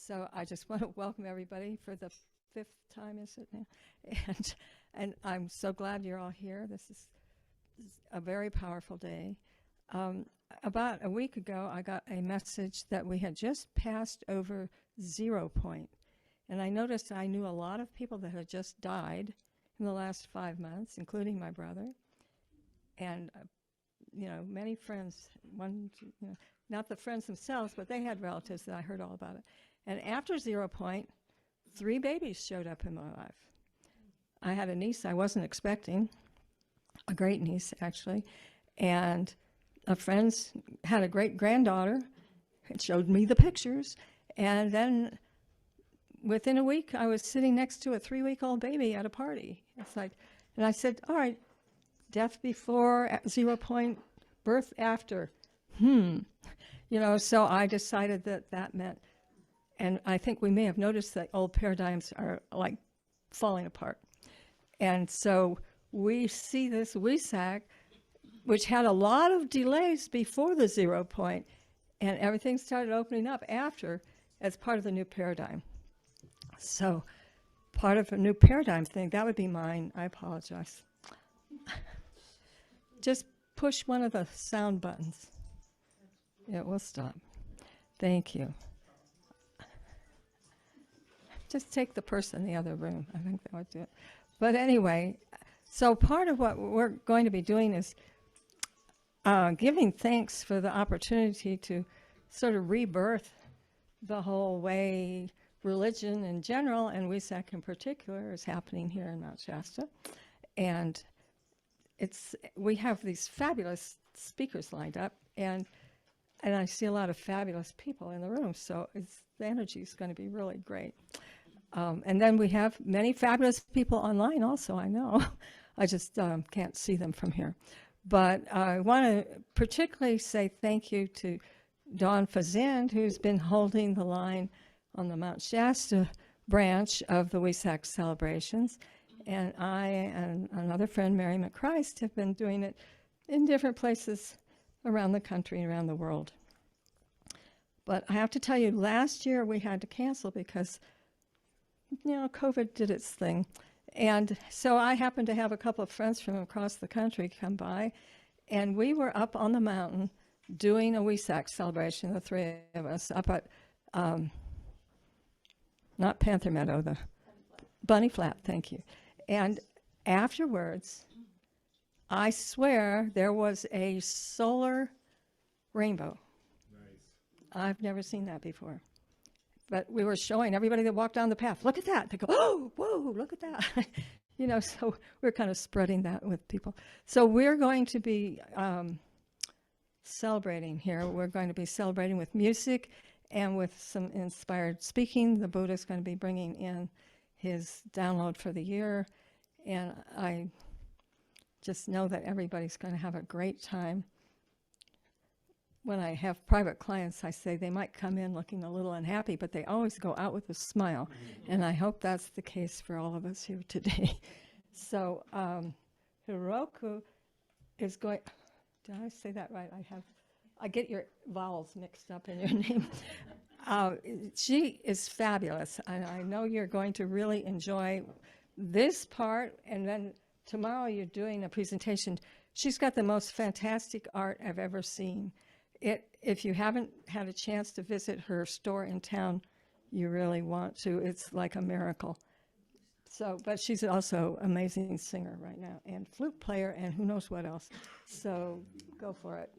So I just want to welcome everybody for the fifth time, is it now? And I'm so glad you're all here. This is a very powerful day. About a week ago, I got a message that we had just passed over 0 point. And I noticed I knew a lot of people that had just died in the last 5 months, including my brother. And, many friends, not the friends themselves, but they had relatives that I heard all about it. And after 0 point, 3 babies showed up in my life. I had a niece I wasn't expecting, a great niece, actually. And a friend's had a great-granddaughter. It showed me the pictures. And then within a week, I was sitting next to a 3-week-old baby at a party. It's like, and I said, all right, death before, 0 point, birth after. So I decided that meant, and I think we may have noticed that old paradigms are like falling apart. And so we see this Wesak, which had a lot of delays before the 0 point, and everything started opening up after as part of the new paradigm. So part of a new paradigm thing, that would be mine. I apologize. Just push one of the sound buttons. It will stop. Thank you. Just take the person in the other room. I think that would do it. But anyway, so part of what we're going to be doing is giving thanks for the opportunity to sort of rebirth the whole way religion in general, and Wesak in particular, is happening here in Mount Shasta. And we have these fabulous speakers lined up, and I see a lot of fabulous people in the room, so the energy is going to be really great. And then we have many fabulous people online also, I know. I just can't see them from here. But I want to particularly say thank you to Dawn Fazend, who's been holding the line on the Mount Shasta branch of the Wesak celebrations. And I and another friend, Mary McChrist, have been doing it in different places around the country and around the world. But I have to tell you, last year we had to cancel because, COVID did its thing. And so I happened to have a couple of friends from across the country come by, and we were up on the mountain doing a Wesak celebration, the 3 of us, up at, not Panther Meadow, the Bunny Flat, thank you. And afterwards, I swear there was a solar rainbow. Nice. I've never seen that before. But we were showing everybody that walked down the path, look at that. They go, oh, whoa, look at that. So we're kind of spreading that with people. So we're going to be celebrating here. We're going to be celebrating with music and with some inspired speaking. The Buddha's going to be bringing in his download for the year. And I just know that everybody's going to have a great time. When I have private clients, I say they might come in looking a little unhappy, but they always go out with a smile. And I hope that's the case for all of us here today. So Hiroku is going, did I say that right? I get your vowels mixed up in your name. She is fabulous, and I know you're going to really enjoy this part, and then tomorrow you're doing a presentation. She's got the most fantastic art I've ever seen. If you haven't had a chance to visit her store in town, you really want to. It's like a miracle. So, but she's also an amazing singer right now, and flute player, and who knows what else. So go for it.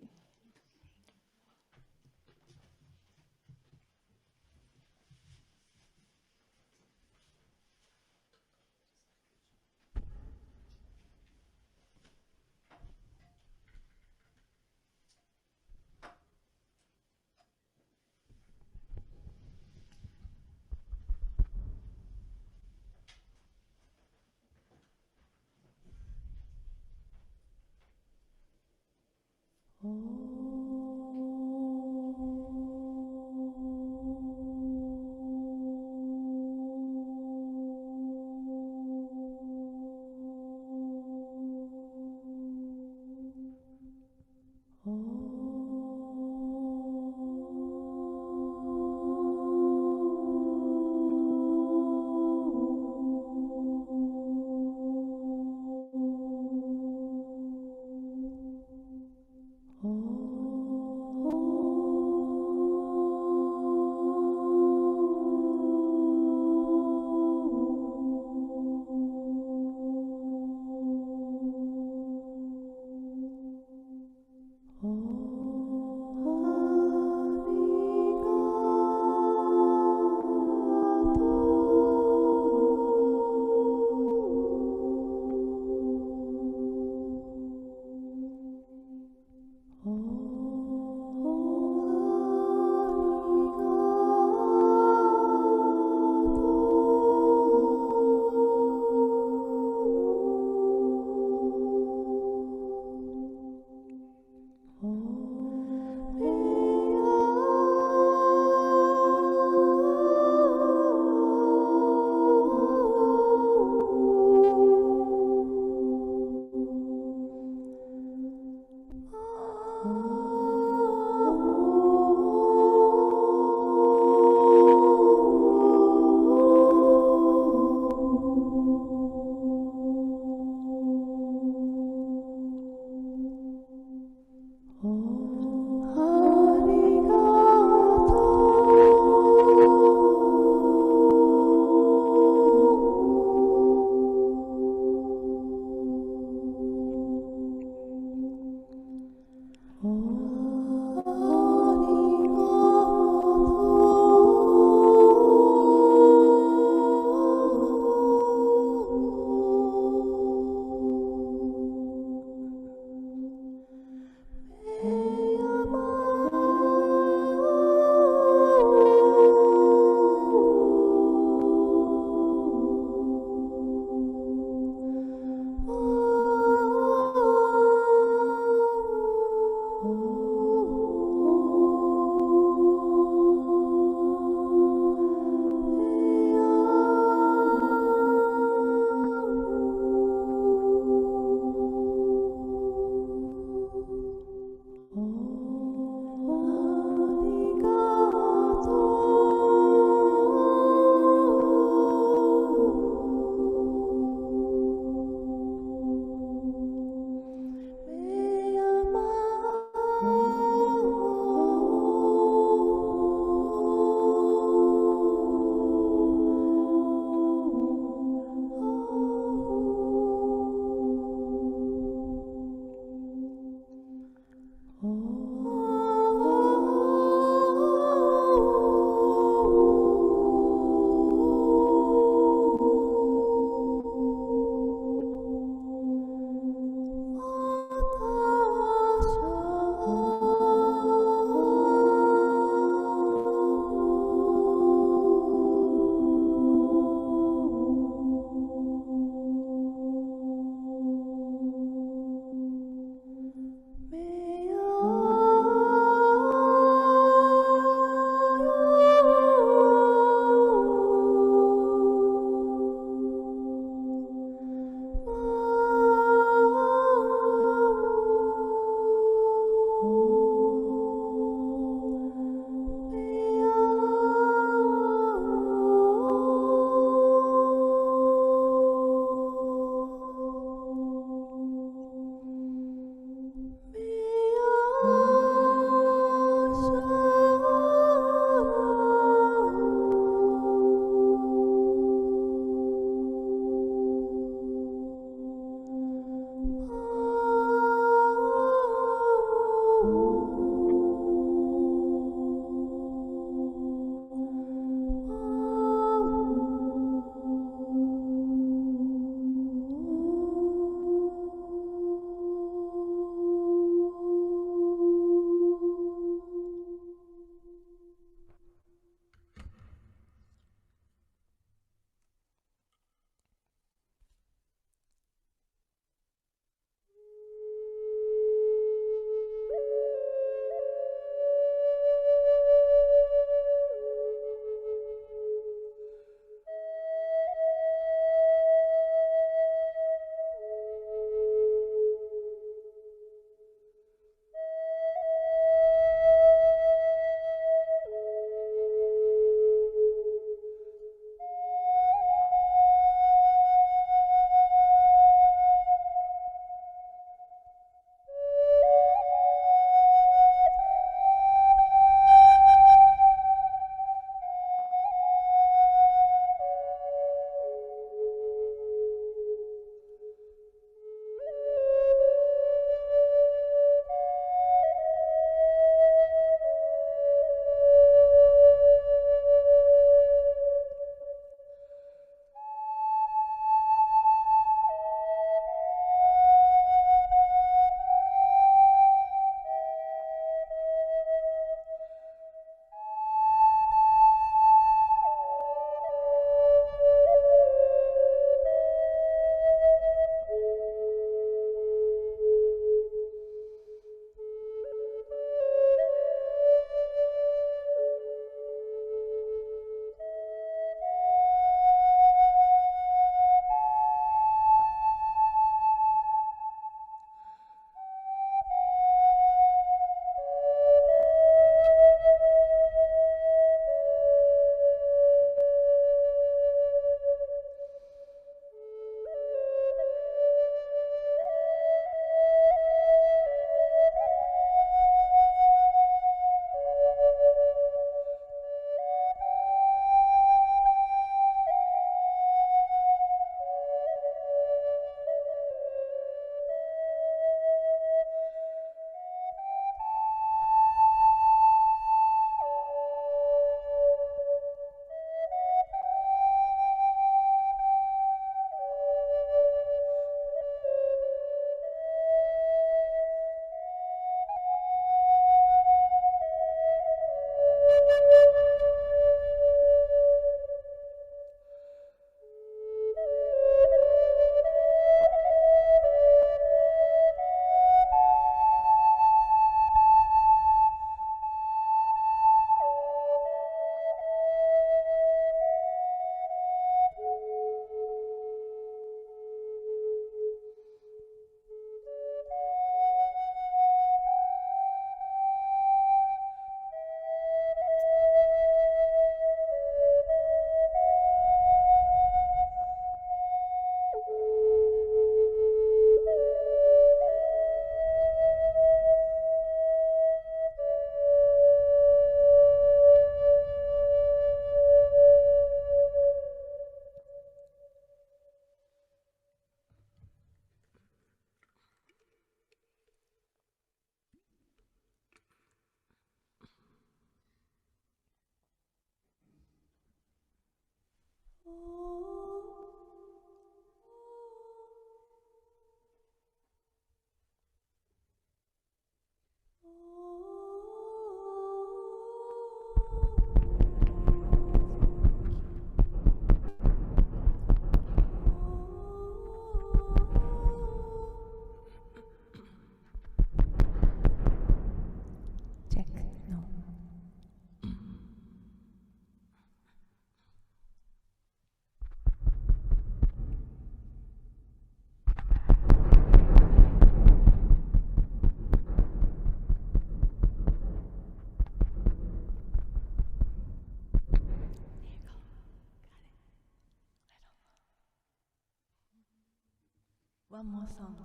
One more song.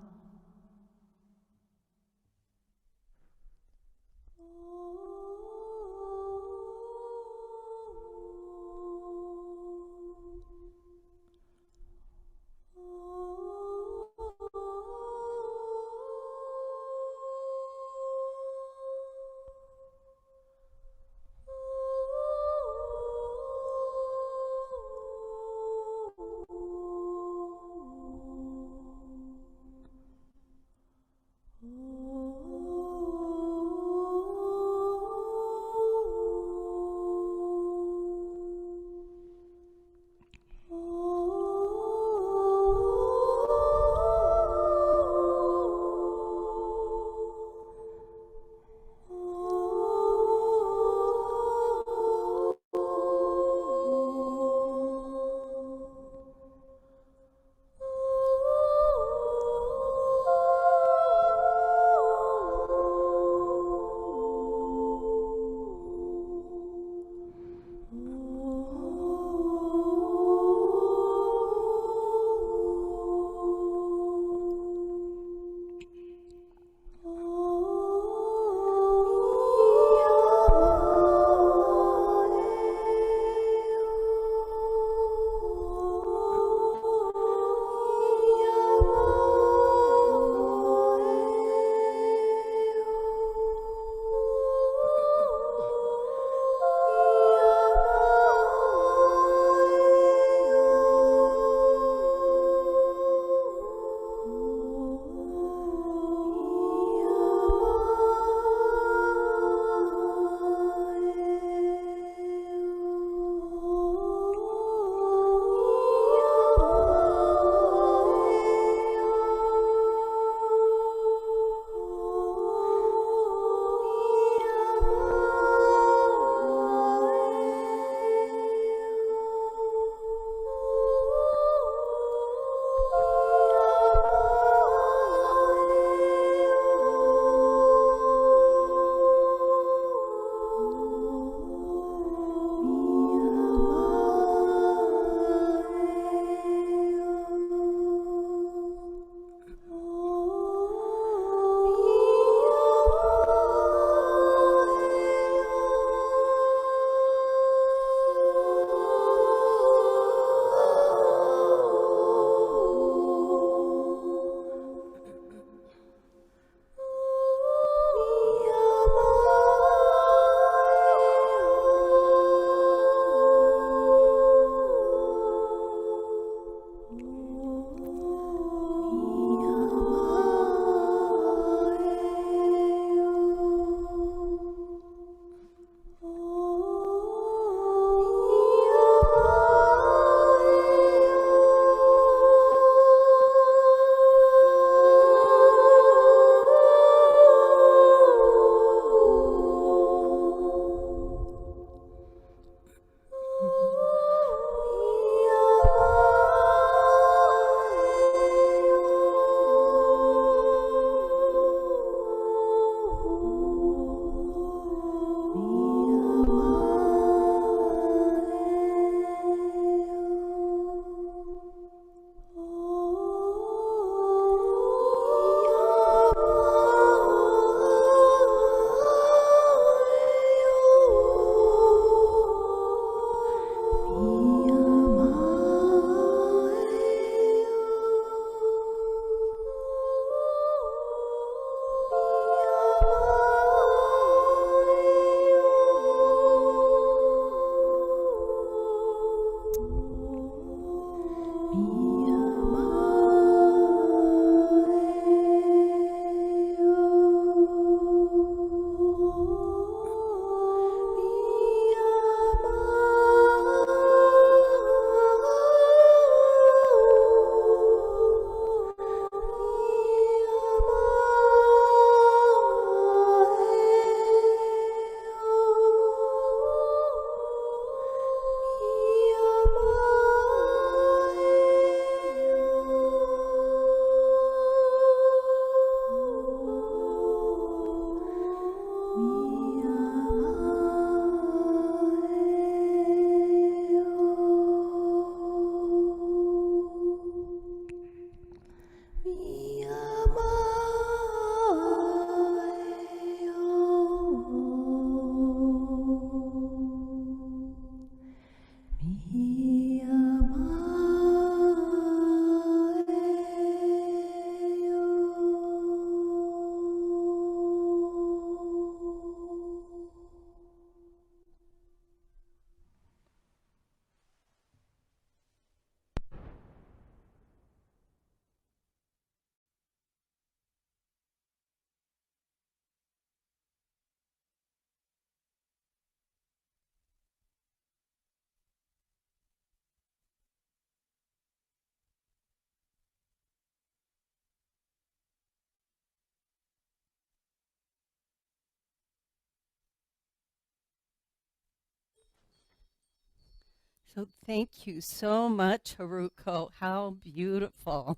So thank you so much, Haruko. How beautiful.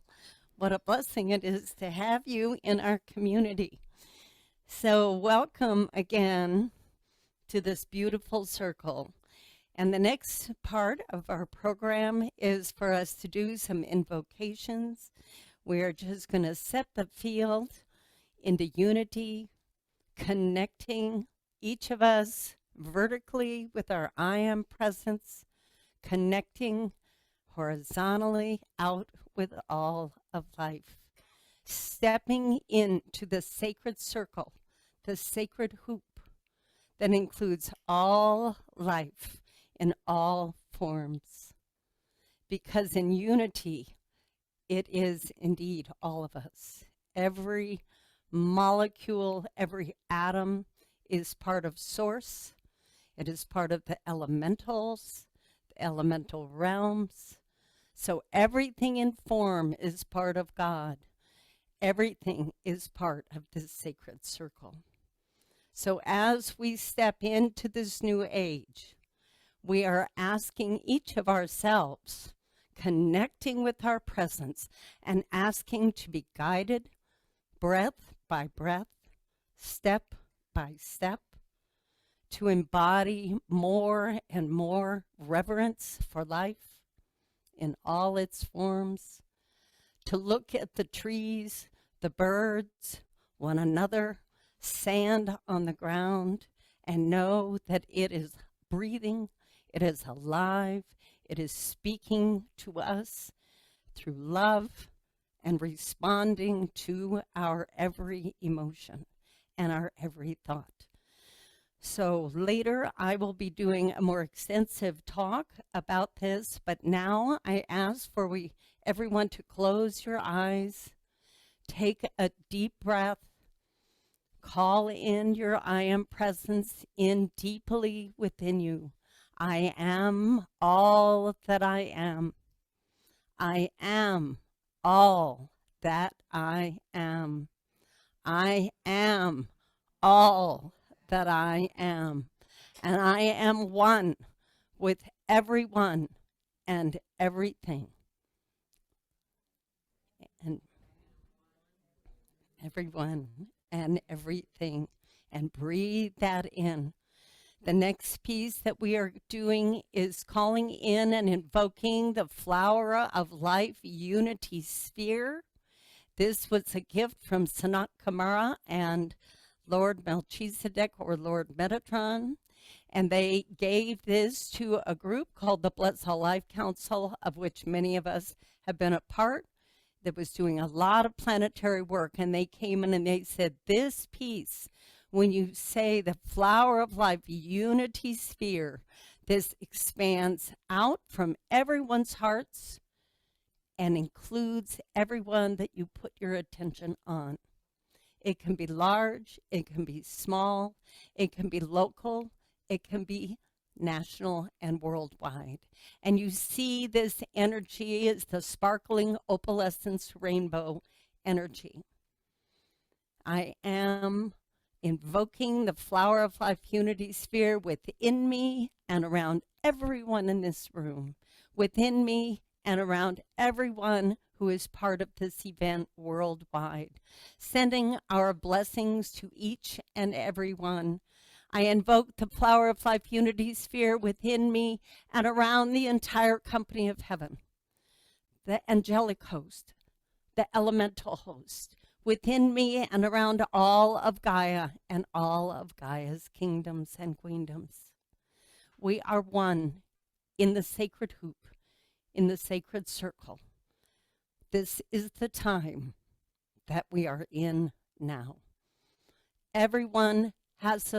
What a blessing it is to have you in our community. So welcome again to this beautiful circle. And the next part of our program is for us to do some invocations. We're just going to set the field into unity, connecting each of us vertically with our I am presence, connecting horizontally out with all of life, stepping into the sacred circle, the sacred hoop that includes all life in all forms. Because in unity, it is indeed all of us. Every molecule, every atom is part of source. It is part of the elementals, the elemental realms. So everything in form is part of God. Everything is part of this sacred circle. So as we step into this new age, we are asking each of ourselves, connecting with our presence and asking to be guided breath by breath, step by step, to embody more and more reverence for life in all its forms, to look at the trees, the birds, one another, sand on the ground, and know that it is breathing, it is alive, it is speaking to us through love and responding to our every emotion and our every thought. So later I will be doing a more extensive talk about this, but now I ask for everyone to close your eyes, take a deep breath, call in your I am presence in deeply within you. I am all that I am. I am all that I am. I am all that I am. And I am one with everyone and everything. And everyone and everything. And breathe that in. The next piece that we are doing is calling in and invoking the flower of life unity sphere. This was a gift from Sanat Kumara and Lord Melchizedek or Lord Metatron. And they gave this to a group called the Blessed Life Council, of which many of us have been a part, that was doing a lot of planetary work. And they came in and they said, this piece, when you say the flower of life, unity sphere, this expands out from everyone's hearts and includes everyone that you put your attention on. It can be large, it can be small, it can be local, it can be national and worldwide. And you see this energy as the sparkling opalescence rainbow energy. I am invoking the flower of life unity sphere within me and around everyone in this room, within me and around everyone who is part of this event worldwide, sending our blessings to each and every one. I invoke the flower of life unity sphere within me and around the entire company of heaven, the angelic host, the elemental host, within me and around all of Gaia and all of Gaia's kingdoms and queendoms. We are one in the sacred hoop, in the sacred circle. This is the time that we are in now. Everyone has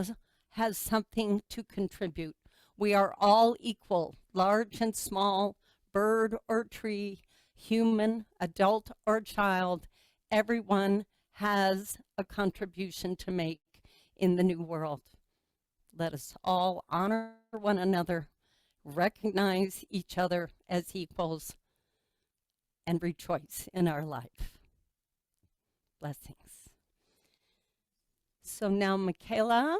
something to contribute. We are all equal, large and small, bird or tree, human, adult or child. Everyone has a contribution to make in the new world. Let us all honor one another, recognize each other as equals, and rejoice in our life. Blessings. So now, Michaela,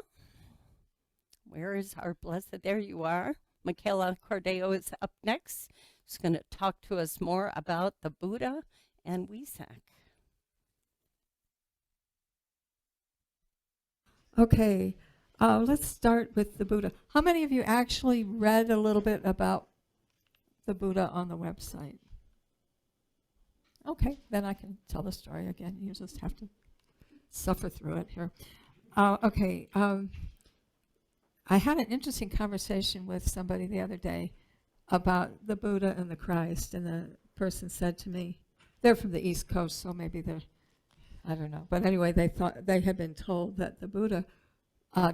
where is our blessed? There you are. Michaela Cordeo is up next. She's going to talk to us more about the Buddha and Wesak. Okay, let's start with the Buddha. How many of you actually read a little bit about the Buddha on the website? Okay, then I can tell the story again. You just have to suffer through it here. I had an interesting conversation with somebody the other day about the Buddha and the Christ, and the person said to me, they're from the East Coast, so maybe they're, I don't know. But anyway, they thought they had been told that the Buddha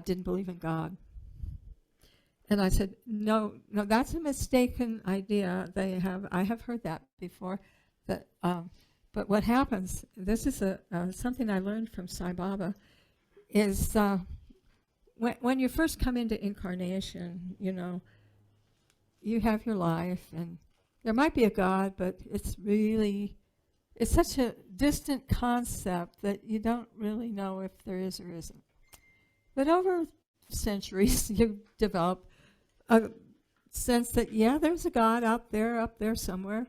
didn't believe in God. And I said, no, that's a mistaken idea. I have heard that before. That, but what happens, this is something I learned from Sai Baba, is when you first come into incarnation, you have your life, and there might be a God, but it's such a distant concept that you don't really know if there is or isn't. But over centuries, you develop a sense that, yeah, there's a God up there somewhere,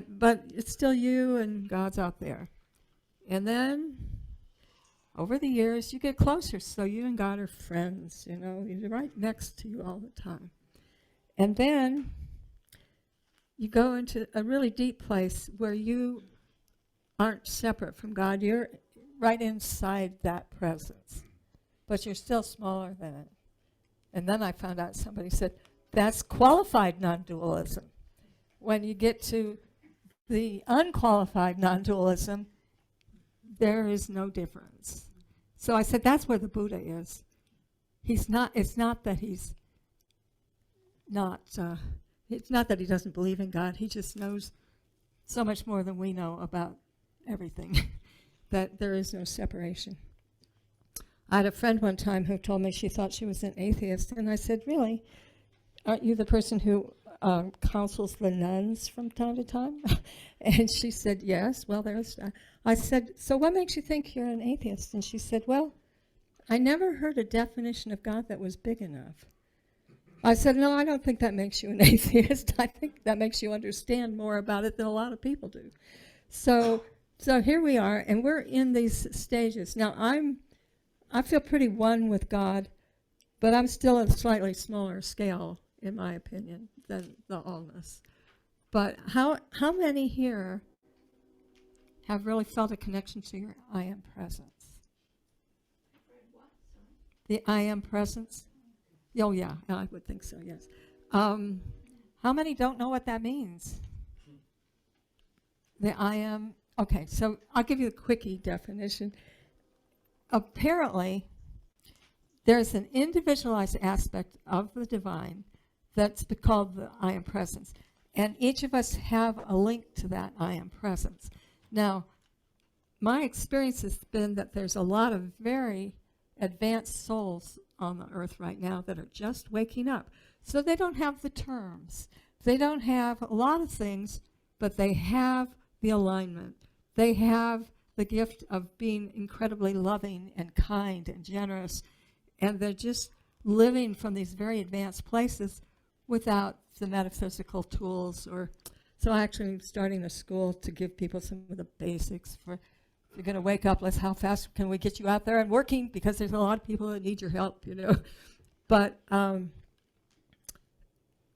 but it's still you and God's out there. And then over the years, you get closer, so you and God are friends, you're right next to you all the time. And then you go into a really deep place where you aren't separate from God. You're right inside that presence, but you're still smaller than it. And then I found out, somebody said, that's qualified non-dualism. When you get to the unqualified non-dualism, there is no difference. So I said, that's where the Buddha is. It's not that he's not, it's not that he doesn't believe in God. He just knows so much more than we know about everything, that there is no separation. I had a friend one time who told me she thought she was an atheist, and I said, really? Aren't you the person who counsels the nuns from time to time? And she said, yes. Well, there's I said, so what makes you think you're an atheist? And she said, well, I never heard a definition of God that was big enough. I said, no, I don't think that makes you an atheist. I think that makes you understand more about it than a lot of people do. So here we are, and we're in these stages. Now, I feel pretty one with God, but I'm still at a slightly smaller scale, in my opinion, than the allness. But how many here have really felt a connection to your I am presence? The I am presence? Oh, yeah, I would think so, yes. How many don't know what that means? The I am, okay, so I'll give you the quickie definition. Apparently, there's an individualized aspect of the divine that's called the I am presence. And each of us have a link to that I am presence. Now, my experience has been that there's a lot of very advanced souls on the earth right now that are just waking up. So they don't have the terms. They don't have a lot of things, but they have the alignment. They have the gift of being incredibly loving and kind and generous. And they're just living from these very advanced places without the metaphysical tools. So actually I'm starting a school to give people some of the basics for, if you're going to wake up, how fast can we get you out there and working? Because there's a lot of people that need your help, But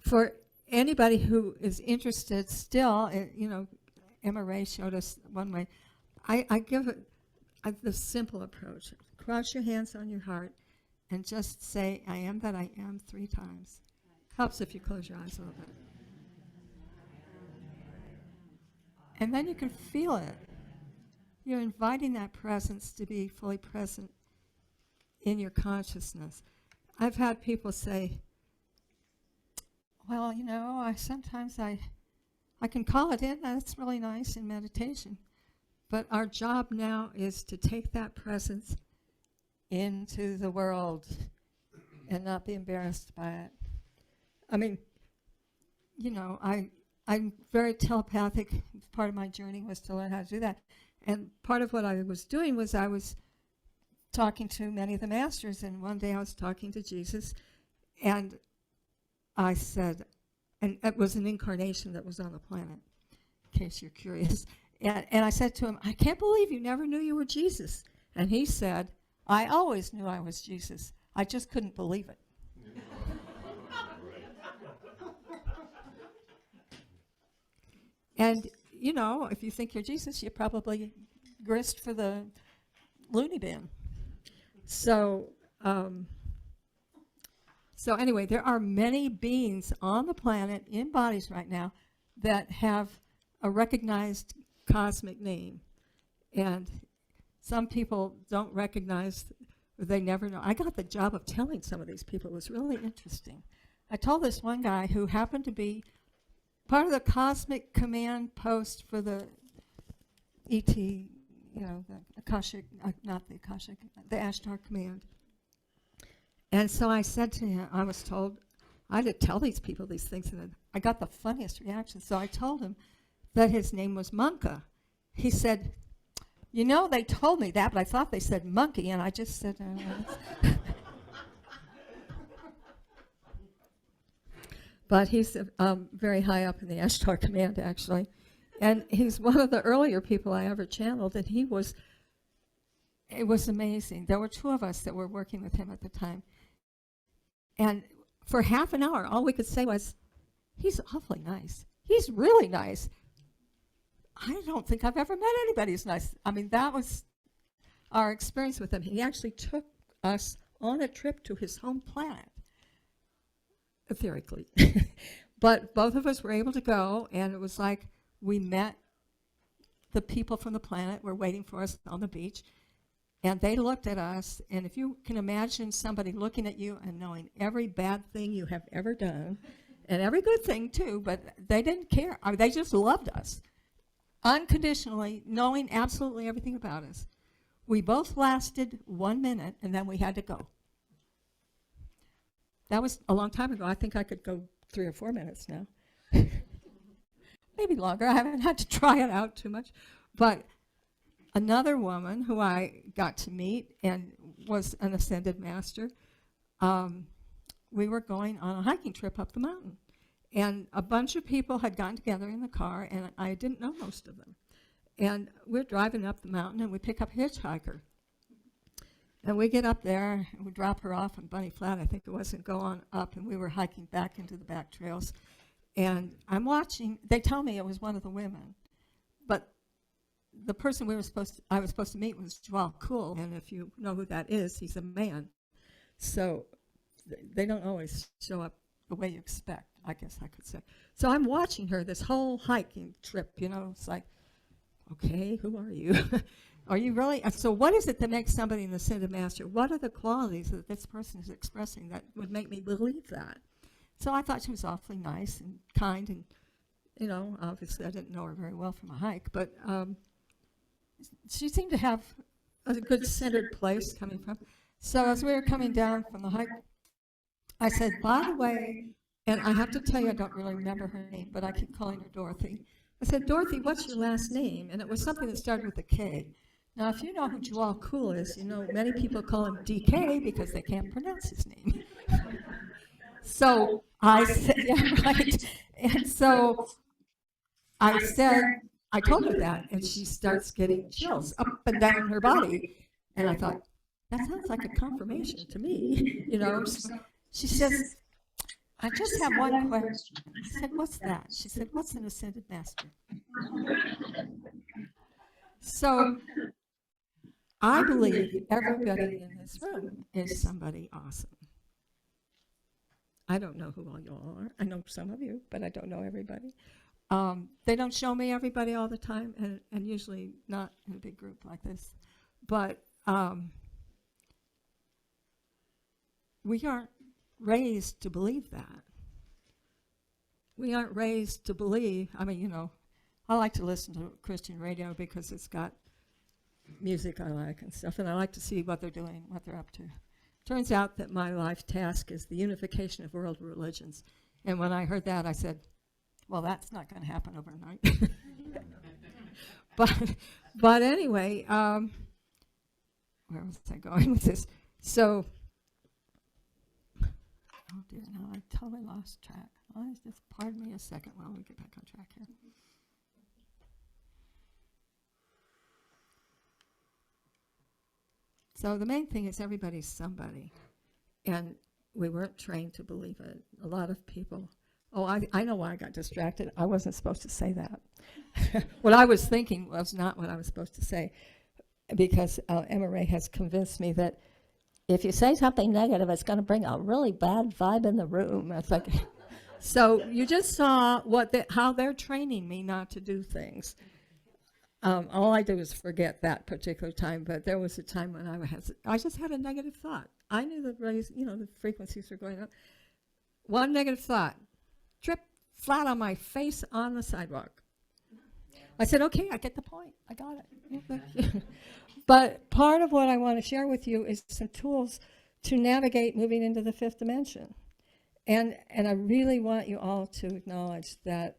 for anybody who is interested still, Emma Ray showed us one way. I give it the simple approach. Cross your hands on your heart and just say, I am that I am 3 times. Helps if you close your eyes a little bit. And then you can feel it. You're inviting that presence to be fully present in your consciousness. I've had people say, well, sometimes I can call it in. That's really nice in meditation. But our job now is to take that presence into the world and not be embarrassed by it. I mean, I'm very telepathic. Part of my journey was to learn how to do that. And part of what I was doing was I was talking to many of the masters, and one day I was talking to Jesus, and I said, and it was an incarnation that was on the planet, in case you're curious. And I said to him, I can't believe you never knew you were Jesus. And he said, I always knew I was Jesus. I just couldn't believe it. And, you know, if you think you're Jesus, you probably grist for the loony bin. So, so anyway, there are many beings on the planet in bodies right now that have a recognized cosmic name. And some people don't recognize, or they never know. I got the job of telling some of these people. It was really interesting. I told this one guy who happened to be part of the cosmic command post for the ET, you know, the Akashic, not the Akashic, the Ashtar command. And so I said to him, I was told, I had to tell these people these things, and I got the funniest reaction. So I told him that his name was Monka. He said, you know, they told me that, but I thought they said monkey, and I just said, But he's very high up in the Ashtar command, actually. And he's one of the earlier people I ever channeled, and it was amazing. There were two of us that were working with him at the time. And for half an hour, all we could say was, he's awfully nice. He's really nice. I don't think I've ever met anybody who's nice. I mean, that was our experience with him. He actually took us on a trip to his home planet, etherically. But both of us were able to go, and it was like we met the people from the planet were waiting for us on the beach, and they looked at us, and if you can imagine somebody looking at you and knowing every bad thing you have ever done, and every good thing too, but they didn't care. I mean, they just loved us unconditionally, knowing absolutely everything about us. We both lasted 1 minute, and then we had to go. That was a long time ago. I think I could go 3 or 4 minutes now. Maybe longer. I haven't had to try it out too much. But another woman who I got to meet and was an ascended master, we were going on a hiking trip up the mountain. And a bunch of people had gotten together in the car, and I didn't know most of them. And we're driving up the mountain, and we pick up a hitchhiker. And we get up there, and we drop her off on Bunny Flat, I think it was, and go on up, and we were hiking back into the back trails. And I'm watching, they tell me it was one of the women, but the person I was supposed to meet was Djwal Khul, and if you know who that is, he's a man. So they don't always show up the way you expect, I guess I could say. So I'm watching her this whole hiking trip, you know, it's like, okay, who are you? Are you really? So what is it that makes somebody an ascended master? What are the qualities that this person is expressing that would make me believe that? So I thought she was awfully nice and kind, and, you know, obviously I didn't know her very well from a hike, but she seemed to have a good centered place coming from. So as we were coming down from the hike, I said, by the way, and I have to tell you I don't really remember her name, but I keep calling her Dorothy. I said, Dorothy, what's your last name? And it was something that started with a K. Now, if you know who Djwal Khul is, you know many people call him DK because they can't pronounce his name. So I said, yeah, right. And so I said, I told her that, and she starts getting chills up and down her body. And I thought, that sounds like a confirmation to me, you know. So she says, I just have one question. I said, what's that? She said, what's an ascended master? So I believe everybody in this room is somebody awesome. I don't know who all you all are. I know some of you, but I don't know everybody. They don't show me everybody all the time, and usually not in a big group like this. But we aren't raised to believe that. We aren't raised to believe, I mean, you know, I like to listen to Christian radio because it's got music I like and stuff, and I like to see what they're doing, what they're up to. Turns out that my life task is the unification of world religions. And when I heard that, I said, well, that's not going to happen overnight. But anyway, where was I going with this? So, Oh dear, now I totally lost track. Just pardon me a second while we get back on track here. So the main thing is everybody's somebody. And we weren't trained to believe it. A lot of people, I know why I got distracted. I wasn't supposed to say that. What I was thinking was not what I was supposed to say, because Emma Ray has convinced me that if you say something negative, it's going to bring a really bad vibe in the room. It's like, so you just saw how they're training me not to do things. All I do is forget that particular time, but there was a time when I just had a negative thought. I knew the frequencies were going up. One negative thought, tripped flat on my face on the sidewalk. I said, okay, I get the point. I got it. But part of what I want to share with you is some tools to navigate moving into the fifth dimension. And I really want you all to acknowledge that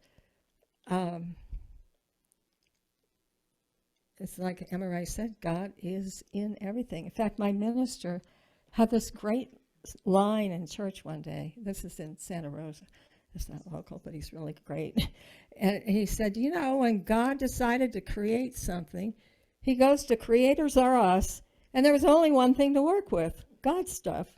it's like Emma Ray said, God is in everything. In fact, my minister had this great line in church one day. This is in Santa Rosa. It's not local, but he's really great. And he said, when God decided to create something, he goes to creators are us, and there was only one thing to work with, God's stuff.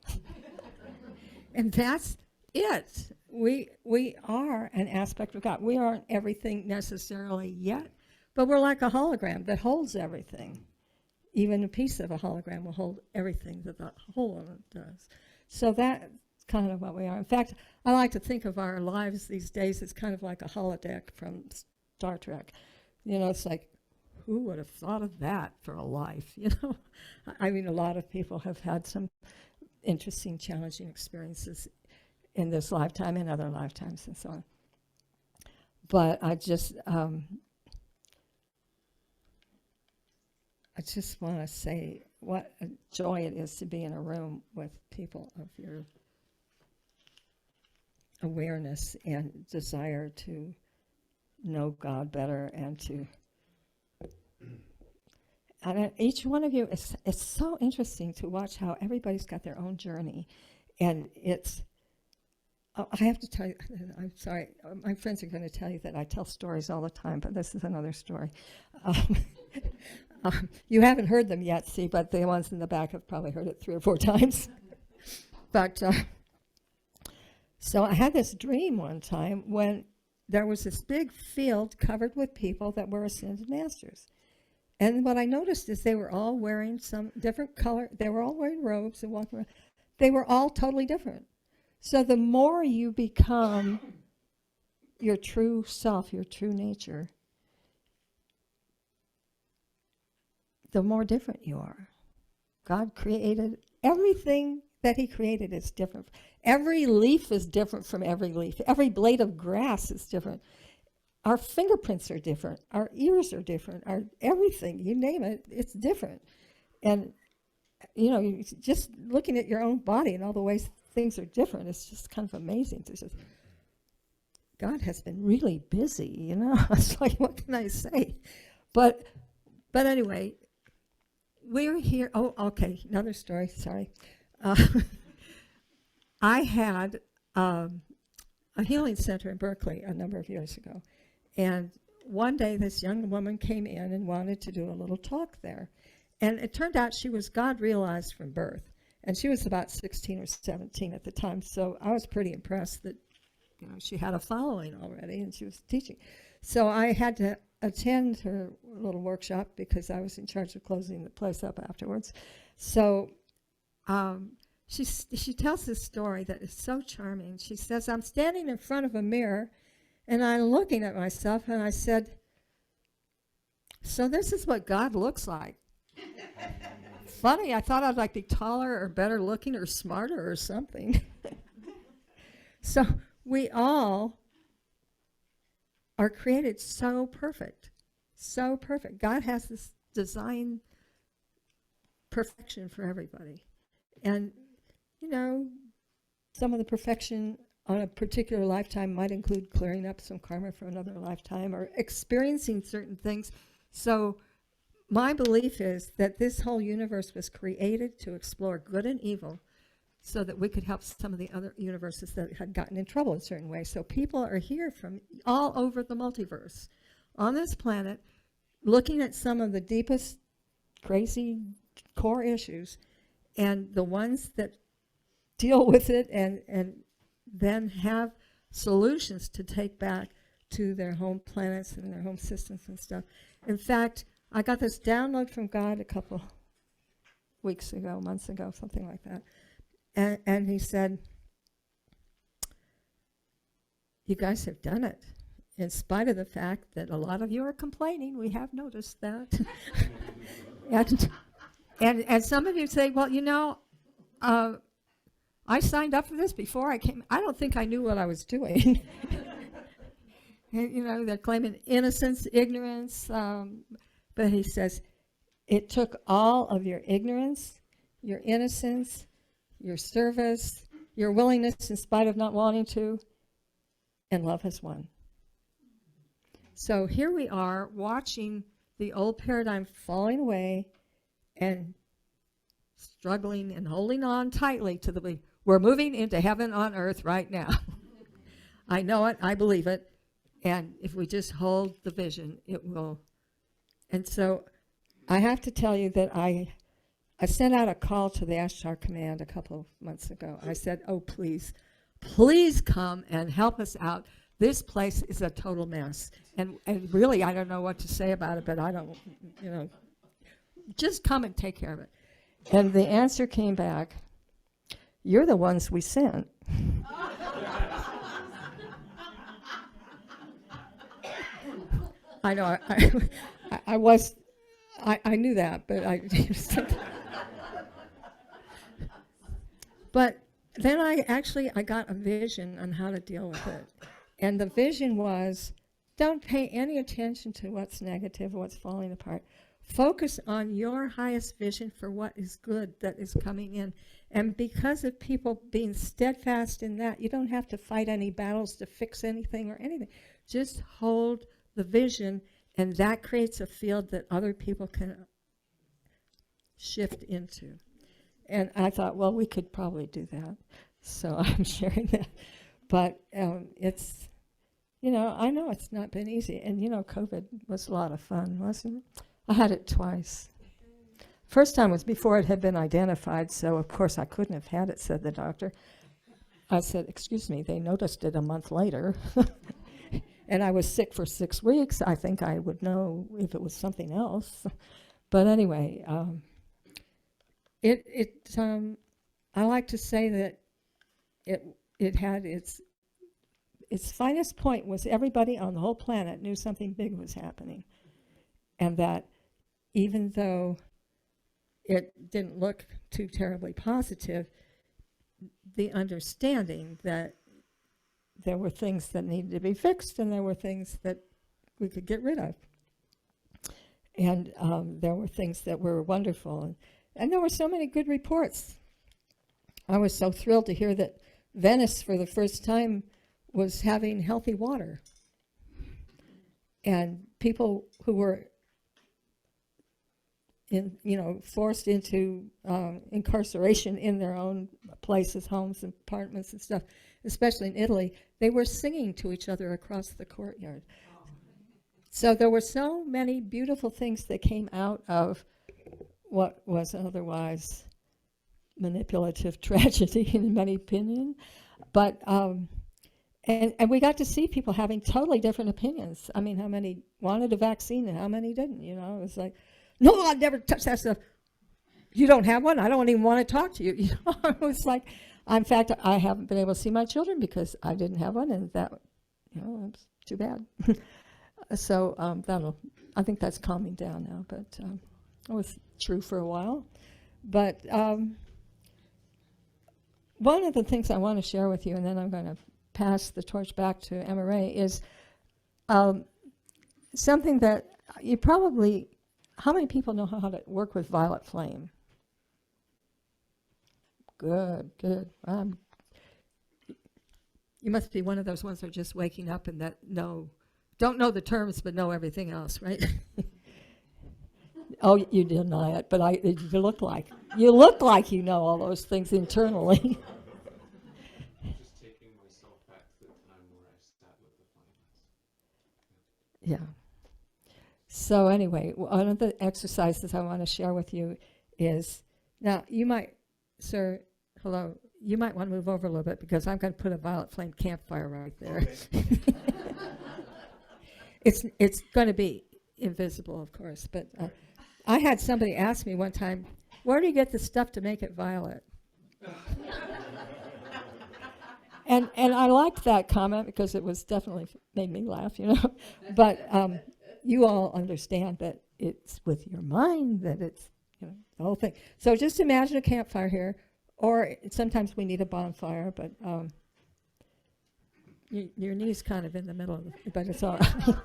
And that's it. We are an aspect of God. We aren't everything necessarily yet, but we're like a hologram that holds everything. Even a piece of a hologram will hold everything that the whole one does. So that's kind of what we are. In fact, I like to think of our lives these days as kind of like a holodeck from Star Trek. It's like, who would have thought of that for a life, I mean, a lot of people have had some interesting, challenging experiences in this lifetime and other lifetimes and so on. But I just want to say what a joy it is to be in a room with people of your awareness and desire to know God better and to... And each one of you, it's so interesting to watch how everybody's got their own journey. And it's... I have to tell you, I'm sorry, my friends are going to tell you that I tell stories all the time, but this is another story. You haven't heard them yet, see, but the ones in the back have probably heard it 3 or 4 times. But so I had this dream one time when there was this big field covered with people that were ascended masters. And what I noticed is they were all wearing some different color. They were all wearing robes and walking around. They were all totally different. So the more you become your true self, your true nature, the more different you are. God created everything that he created is different. Every leaf is different from every leaf. Every blade of grass is different. Our fingerprints are different. Our ears are different. Our everything, you name it, it's different. And, just looking at your own body and all the ways things are different, it's just kind of amazing. God has been really busy, It's like, what can I say? But anyway, we're here. Oh, okay, another story, sorry. I had a healing center in Berkeley a number of years ago. And one day this young woman came in and wanted to do a little talk there. And it turned out she was God realized from birth. And she was about 16 or 17 at the time. So I was pretty impressed that, she had a following already and she was teaching. So I had to attend her little workshop because I was in charge of closing the place up afterwards. So she tells this story that is so charming. She says, I'm standing in front of a mirror and I'm looking at myself and I said, so this is what God looks like. Funny, I thought I'd like be taller or better looking or smarter or something. So we all are created so perfect, so perfect. God has this design perfection for everybody. And, some of the perfection on a particular lifetime might include clearing up some karma for another lifetime or experiencing certain things. So my belief is that this whole universe was created to explore good and evil, so that we could help some of the other universes that had gotten in trouble in certain ways. So people are here from all over the multiverse on this planet looking at some of the deepest, crazy core issues, and the ones that deal with it and then have solutions to take back to their home planets and their home systems and stuff. In fact, I got this download from God a couple weeks ago, months ago, something like that. And he said, you guys have done it. In spite of the fact that a lot of you are complaining, we have noticed that. and some of you say, well, you know, I signed up for this before I came. I don't think I knew what I was doing. And, you know, they're claiming innocence, ignorance. But he says, it took all of your ignorance, your innocence, your service, your willingness in spite of not wanting to, and love has won. So here we are watching the old paradigm falling away and struggling and holding on tightly to the belief. We're moving into heaven on earth right now. I know it, I believe it, and if we just hold the vision, it will. And so I have to tell you that I sent out a call to the Ashtar Command a couple of months ago. I said, oh, please come and help us out. This place is a total mess. And really, I don't know what to say about it, but I don't, you know, just come and take care of it. And the answer came back, you're the ones we sent. I know, I knew that, but I but then I got a vision on how to deal with it. And the vision was, don't pay any attention to what's negative, what's falling apart. Focus on your highest vision for what is good that is coming in. And because of people being steadfast in that, you don't have to fight any battles to fix anything or anything. Just hold the vision, and that creates a field that other people can shift into. And I thought, well, we could probably do that. So I'm sharing that. But it's, you know, I know it's not been easy. And, you know, COVID was a lot of fun, wasn't it? I had it twice. First time was before it had been identified, so of course I couldn't have had it, said the doctor. I said, excuse me, they noticed it a month later. And I was sick for 6 weeks. I think I would know if it was something else. But anyway, I like to say that it had its finest point was everybody on the whole planet knew something big was happening. And that even though it didn't look too terribly positive, the understanding that there were things that needed to be fixed and there were things that we could get rid of. And there were things that were wonderful. And there were so many good reports. I was so thrilled to hear that Venice, for the first time, was having healthy water. And people who were forced into incarceration in their own places, homes, and apartments and stuff, especially in Italy, they were singing to each other across the courtyard. So there were so many beautiful things that came out of what was otherwise manipulative tragedy, in my opinion. But and we got to see people having totally different opinions. I mean, how many wanted a vaccine and how many didn't? You know, it was like, no, I'd never touch that stuff. You don't have one? I don't even want to talk to you. You know, it was like, in fact, I haven't been able to see my children because I didn't have one, and that, you know, it's too bad. So I think that's calming down now, but it was true for a while. But one of the things I want to share with you, and then I'm going to pass the torch back to MRA, is something that you probably, how many people know how to work with violet flame? Good, good. You must be one of those ones that are just waking up and that don't know the terms but know everything else, right? Oh, you deny it, but you look like you know all those things internally. Just taking myself back to the time where I sat with the finance. Yeah. So anyway, one of the exercises I want to share with you is, now you might, sir, hello, you might want to move over a little bit because I'm going to put a violet flame campfire right there. Okay. It's going to be invisible, of course, but I had somebody ask me one time, where do you get the stuff to make it violet? And I liked that comment because it was definitely made me laugh, you know. But you all understand that it's with your mind that it's, you know, the whole thing. So just imagine a campfire here, or sometimes we need a bonfire, but your knee's kind of in the middle of it, but it's all right.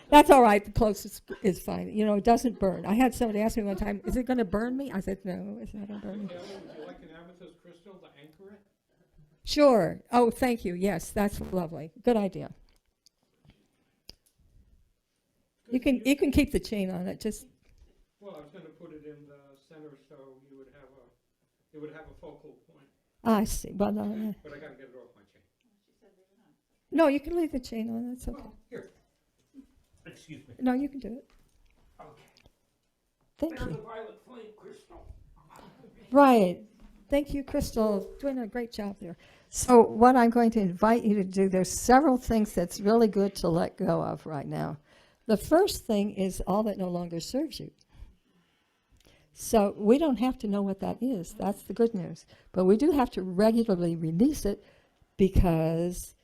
That's all right. The closest is fine. You know, it doesn't burn. I had somebody ask me one time, is it going to burn me? I said, no, it's not going to burn me. Would you like an amethyst crystal to anchor it? Sure. Oh, thank you. Yes, that's lovely. Good idea. You can keep the chain on it. Just Well, I was going to put it in the center so you would have it would have a focal point. I see. Well, no, But I got to get it off my chain. no, you can leave the chain on. That's okay. Oh, here. Excuse me. No, you can do it. Okay. Thank There's you. a violet flame crystal. Right. Thank you, Crystal. Doing a great job there. So what I'm going to invite you to do, there's several things that's really good to let go of right now. The first thing is all that no longer serves you. So we don't have to know what that is. That's the good news. But we do have to regularly release it, because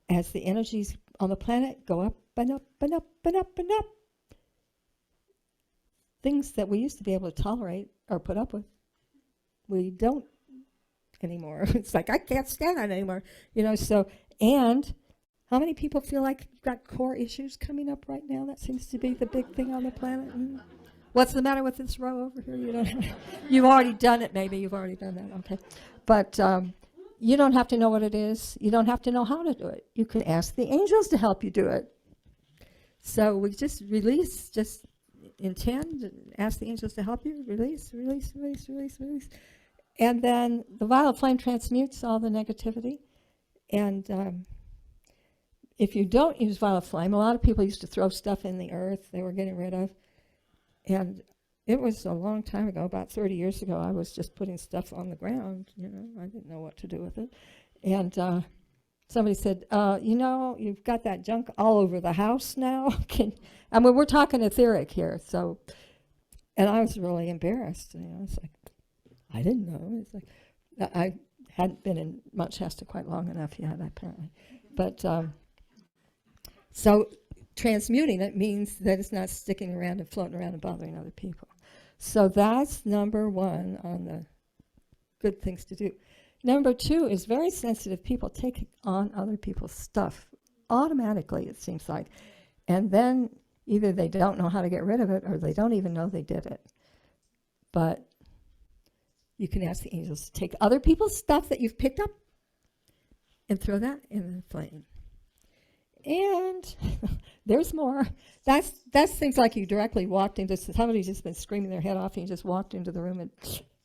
as the energies on the planet go up and up and up and up and up, things that we used to be able to tolerate or put up with, we don't anymore. It's like, I can't stand that anymore. You know, so, and how many people feel like you've got core issues coming up right now? That seems to be the big thing on the planet. What's the matter with this row over here? You don't you've already done it, maybe. You've already done that, okay. But you don't have to know what it is. You don't have to know how to do it. You can ask the angels to help you do it. So we just release, just intend, ask the angels to help you, release, release, release, release, release. And then the violet flame transmutes all the negativity. And if you don't use violet flame, a lot of people used to throw stuff in the earth they were getting rid of. And it was a long time ago, about 30 years ago, I was just putting stuff on the ground, you know, I didn't know what to do with it. And somebody said, you know, you've got that junk all over the house now. I mean, we're talking etheric here, so, and I was really embarrassed, you know, it's like, I didn't know. It's like, I hadn't been in Mount Shasta quite long enough yet, apparently. But, so transmuting it means that it's not sticking around and floating around and bothering other people. So that's number one on the good things to do. Number two is very sensitive people take on other people's stuff automatically, it seems like. And then either they don't know how to get rid of it or they don't even know they did it. But you can ask the angels to take other people's stuff that you've picked up and throw that in the flame. And there's more. That's things like you directly walked into, somebody's just been screaming their head off and you just walked into the room and,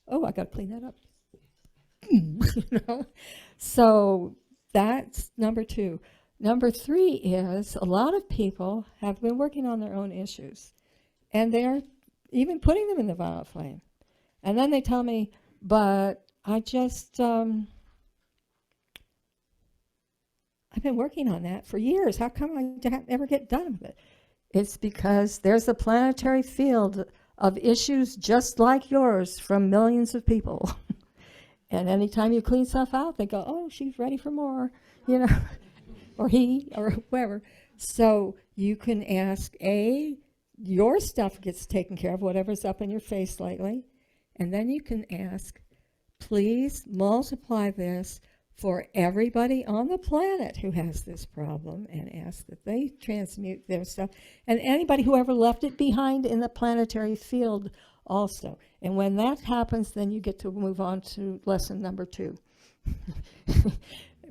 oh, I got to clean that up. You know? So that's number two. Number three is a lot of people have been working on their own issues, and they're even putting them in the violet flame. And then they tell me, but I just, I've been working on that for years. How come I don't ever get done with it? It's because there's a planetary field of issues just like yours from millions of people. And anytime you clean stuff out, they go, oh, she's ready for more, you know, or he, or whoever. So you can ask, your stuff gets taken care of, whatever's up in your face lately. And then you can ask, please multiply this for everybody on the planet who has this problem, and ask that they transmute their stuff. And anybody who ever left it behind in the planetary field also. And when that happens, then you get to move on to lesson number 2,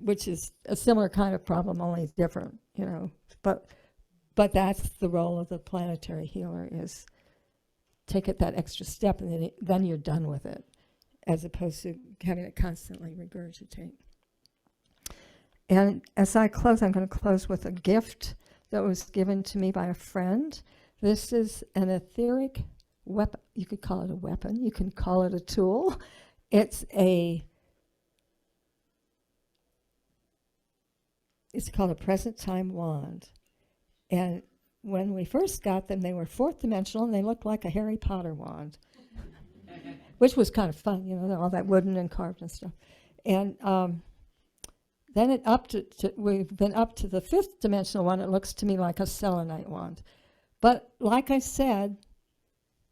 which is a similar kind of problem, only different, you know. But But that's the role of the planetary healer, is take it that extra step, and then you're done with it, as opposed to having it constantly regurgitate. And as I close, I'm going to close with a gift that was given to me by a friend. This is an etheric weapon. You could call it a weapon. You can call it a tool. It's called a present time wand. And when we first got them, they were fourth dimensional, and they looked like a Harry Potter wand, which was kind of fun, you know, all that wooden and carved and stuff. And then we've been up to the fifth dimensional one. It looks to me like a selenite wand. But like I said,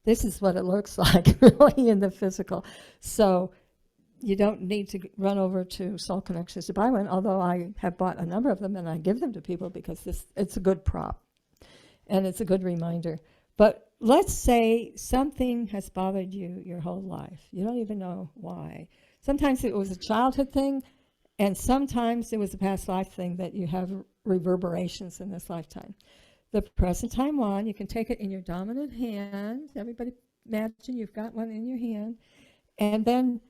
this is what it looks like really in the physical. So you don't need to run over to Soul Connections to buy one, although I have bought a number of them, and I give them to people because it's a good prop. And it's a good reminder. But let's say something has bothered you your whole life. You don't even know why. Sometimes it was a childhood thing, and sometimes it was a past life thing that you have reverberations in this lifetime. The present time wand, you can take it in your dominant hand. Everybody imagine you've got one in your hand. And then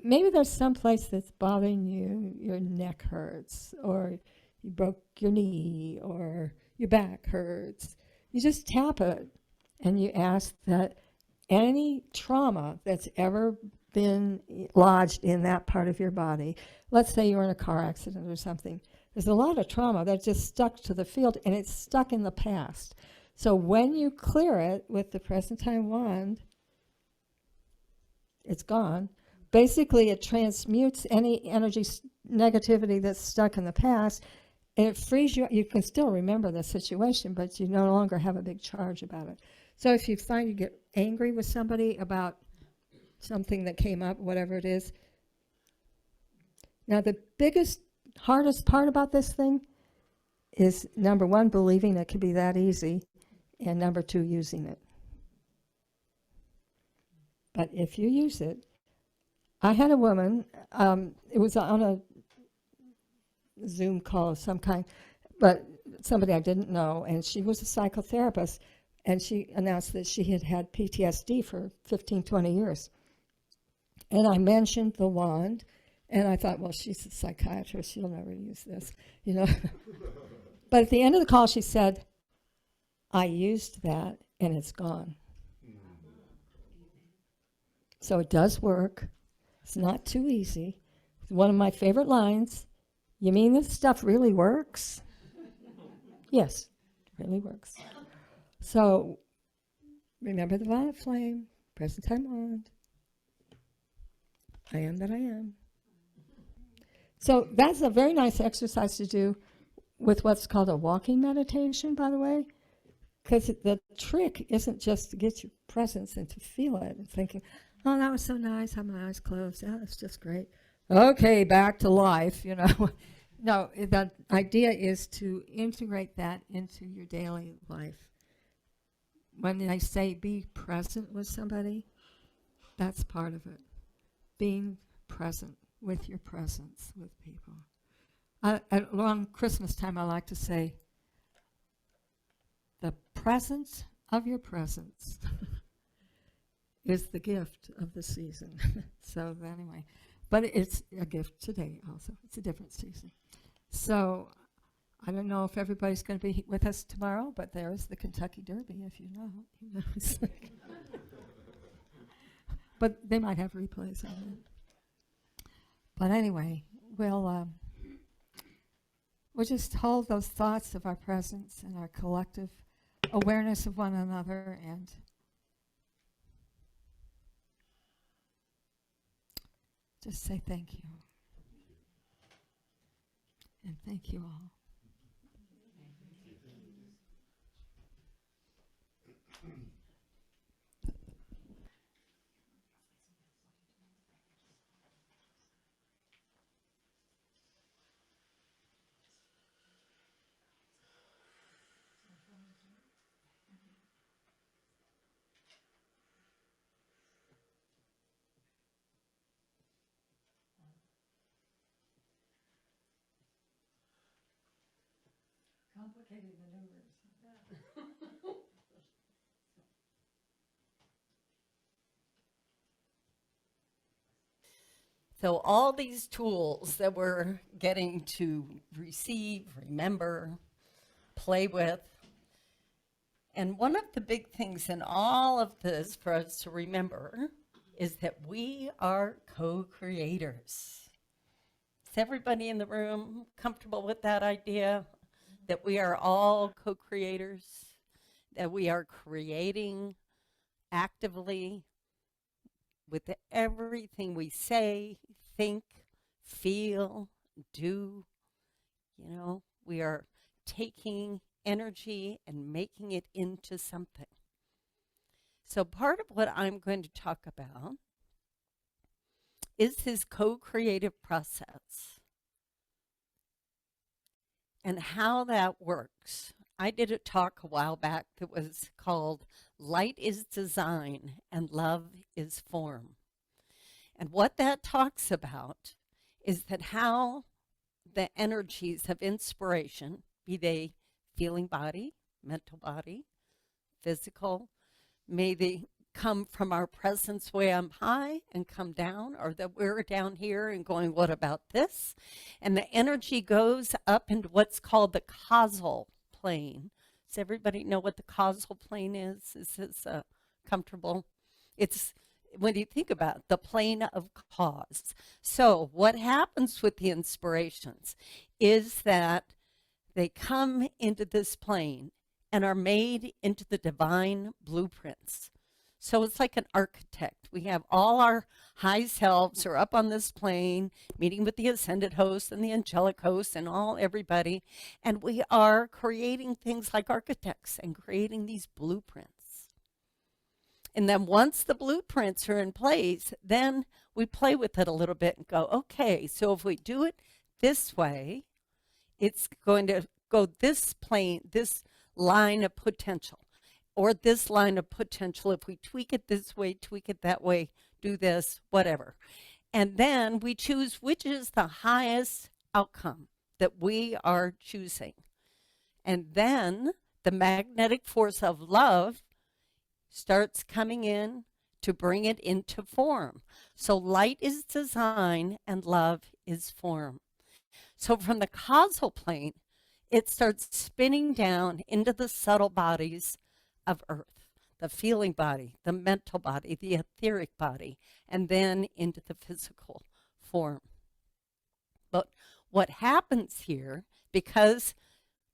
maybe there's some place that's bothering you. Your neck hurts, or you broke your knee, or your back hurts. You just tap it, and you ask that any trauma that's ever been lodged in that part of your body, let's say you're in a car accident or something, there's a lot of trauma that's just stuck to the field, and it's stuck in the past. So when you clear it with the present time wand, it's gone. Basically, it transmutes any energy negativity that's stuck in the past, and it frees you. You can still remember the situation, but you no longer have a big charge about it. So if you find you get angry with somebody about something that came up, whatever it is. Now, the biggest, hardest part about this thing is, number one, believing it could be that easy, and number two, using it. But if you use it, I had a woman, it was on a Zoom call of some kind, but somebody I didn't know, and she was a psychotherapist, and she announced that she had had PTSD for 15, 20 years. And I mentioned the wand, and I thought, well, she's a psychiatrist, she'll never use this, you know. But at the end of the call, she said, I used that, and it's gone. So it does work. It's not too easy. One of my favorite lines, you mean this stuff really works? Yes, it really works. So remember the violet flame, present time wand. I am that I am. So that's a very nice exercise to do with what's called a walking meditation, by the way, because the trick isn't just to get your presence and to feel it and thinking, oh, that was so nice, have my eyes closed, yeah, that's just great. Okay, back to life, you know. No, the idea is to integrate that into your daily life. When I say be present with somebody, that's part of it. Being present with your presence with people. Around Christmas time, I like to say, the presence of your presence is the gift of the season. So anyway, but it's a gift today also. It's a different season. So I don't know if everybody's going to be with us tomorrow, but there is the Kentucky Derby, if you know. You know. But they might have replays on it. But anyway, we'll just hold those thoughts of our presence and our collective awareness of one another, and just say thank you. And thank you all. Complicated maneuvers. So all these tools that we're getting to receive, remember, play with. And one of the big things in all of this for us to remember is that we are co-creators. Is everybody in the room comfortable with that idea? That we are all co-creators? That we are creating actively with everything we say, think, feel, do. You know, we are taking energy and making it into something. So part of what I'm going to talk about is his co-creative process and how that works. I did a talk a while back that was called Light is Design and Love is Form. And what that talks about is that how the energies of inspiration, be they feeling body, mental body, physical, may they come from our presence way up high and come down, or that we're down here and going, what about this? And the energy goes up into what's called the causal plane. Does everybody know what the causal plane is? Is this comfortable? It's, when you think about it, the plane of cause. So what happens with the inspirations is that they come into this plane and are made into the divine blueprints. So it's like an architect. We have all our high selves are up on this plane, meeting with the ascended host and the angelic host and everybody. And we are creating things like architects and creating these blueprints. And then once the blueprints are in place, then we play with it a little bit and go, okay, so if we do it this way, it's going to go this plane, this line of potential, or this line of potential. If we tweak it this way, tweak it that way, do this, whatever. And then we choose which is the highest outcome that we are choosing. And then the magnetic force of love starts coming in to bring it into form. So light is design and love is form. So from the causal plane, it starts spinning down into the subtle bodies of earth, the feeling body, the mental body, the etheric body, and then into the physical form. But what happens here, because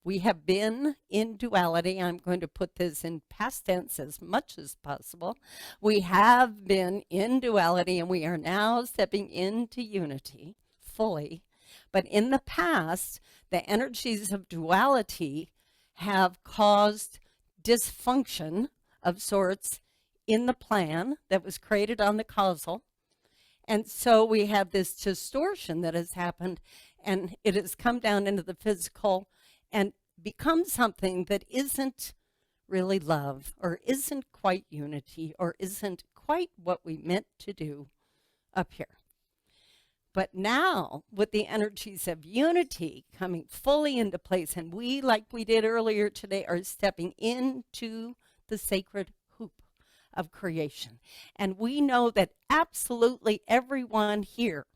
we have been in duality, I'm going to put this in past tense as much as possible. We have been in duality and we are now stepping into unity fully. But in the past, the energies of duality have caused dysfunction of sorts in the plan that was created on the causal. And so we have this distortion that has happened, and it has come down into the physical and become something that isn't really love, or isn't quite unity, or isn't quite what we meant to do up here. But now, with the energies of unity coming fully into place, and we, like we did earlier today, are stepping into the sacred hoop of creation. And we know that absolutely everyone here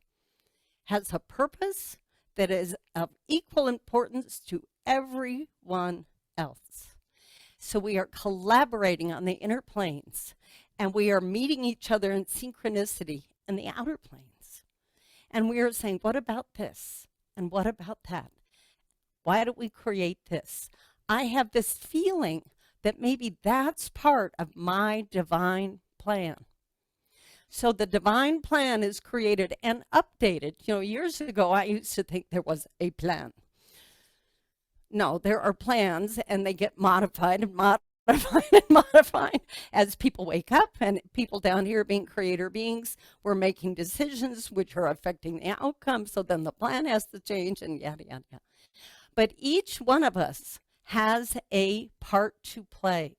has a purpose that is of equal importance to everyone else. So we are collaborating on the inner planes, and we are meeting each other in synchronicity in the outer planes. And we are saying, what about this? And what about that? Why don't we create this? I have this feeling that maybe that's part of my divine plan. So the divine plan is created and updated. You know, years ago, I used to think there was a plan. No, there are plans, and they get modified and modified and modified as people wake up, and people down here being creator beings, we're making decisions which are affecting the outcome, so then the plan has to change and yada, yada, yada. But each one of us has a part to play.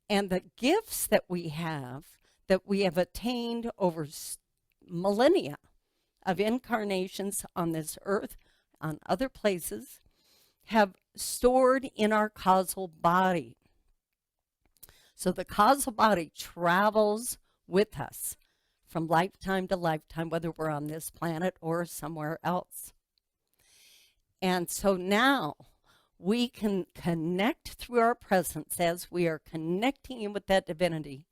And the gifts that we have attained over millennia of incarnations on this earth, on other places, have stored in our causal body. So the causal body travels with us from lifetime to lifetime, whether we're on this planet or somewhere else. And so now we can connect through our presence as we are connecting in with that divinity.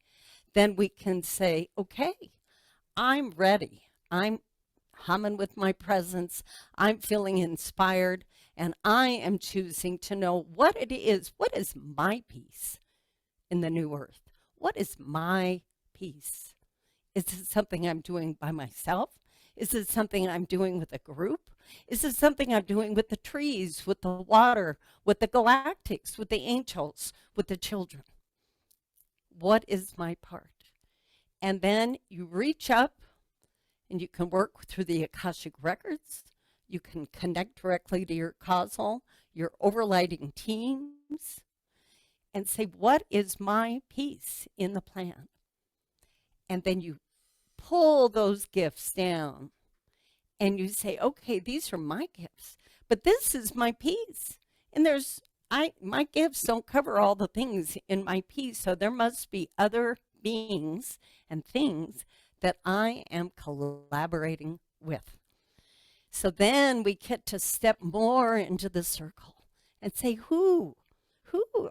Then we can say, okay, I'm ready. I'm humming with my presence. I'm feeling inspired. And I am choosing to know what it is. What is my peace in the new earth? What is my peace? Is it something I'm doing by myself? Is it something I'm doing with a group? Is it something I'm doing with the trees, with the water, with the galactics, with the angels, with the children? What is my part? And then you reach up and you can work through the Akashic records. You can connect directly to your causal, your overlighting teams, and say, what is my piece in the plan? And then you pull those gifts down and you say, okay, these are my gifts, but this is my piece. And my gifts don't cover all the things in my piece, so there must be other beings and things that I am collaborating with. So then we get to step more into the circle and say, who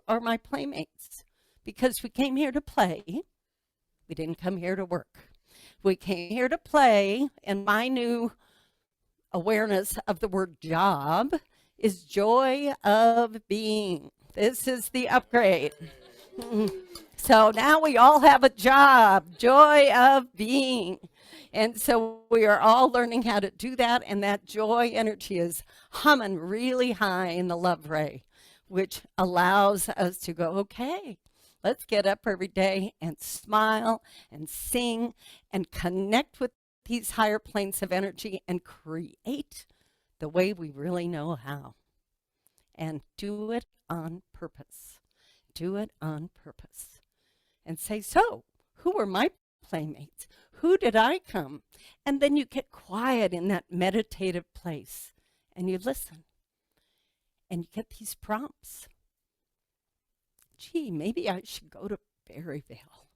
are my playmates? Because we came here to play. We didn't come here to work. We came here to play, and my new awareness of the word job is joy of being. This is the upgrade. So now we all have a job, joy of being. And so we are all learning how to do that, and that joy energy is humming really high in the love ray, which allows us to go, okay, let's get up every day and smile and sing and connect with these higher planes of energy and create the way we really know how. And do it on purpose. Do it on purpose. And say, so, who were my playmates? Who did I come? And then you get quiet in that meditative place and you listen. And you get these prompts. Gee, maybe I should go to Berryville.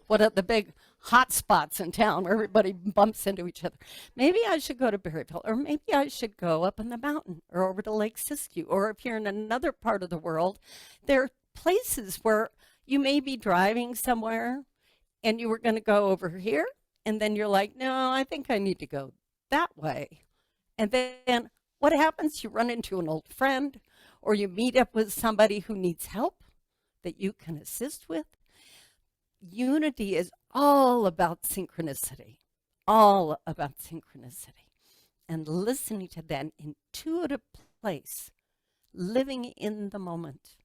What are the big hot spots in town where everybody bumps into each other? Maybe I should go to Berryville, or maybe I should go up in the mountain or over to Lake Siskiyou. Or if you're in another part of the world, there are places where you may be driving somewhere and you were going to go over here, and then you're like, no, I think I need to go that way. And then what happens? You run into an old friend, or you meet up with somebody who needs help that you can assist with. Unity is all about synchronicity, all about synchronicity. And listening to that intuitive place, living in the moment,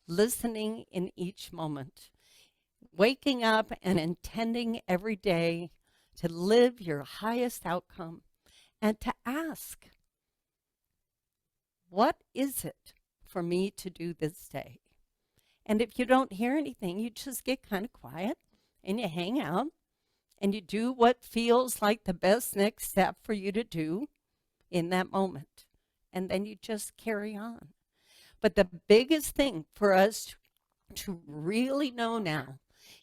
listening in each moment, waking up and intending every day to live your highest outcome and to ask, what is it for me to do this day? And if you don't hear anything, you just get kind of quiet and you hang out and you do what feels like the best next step for you to do in that moment. And then you just carry on. But the biggest thing for us to really know now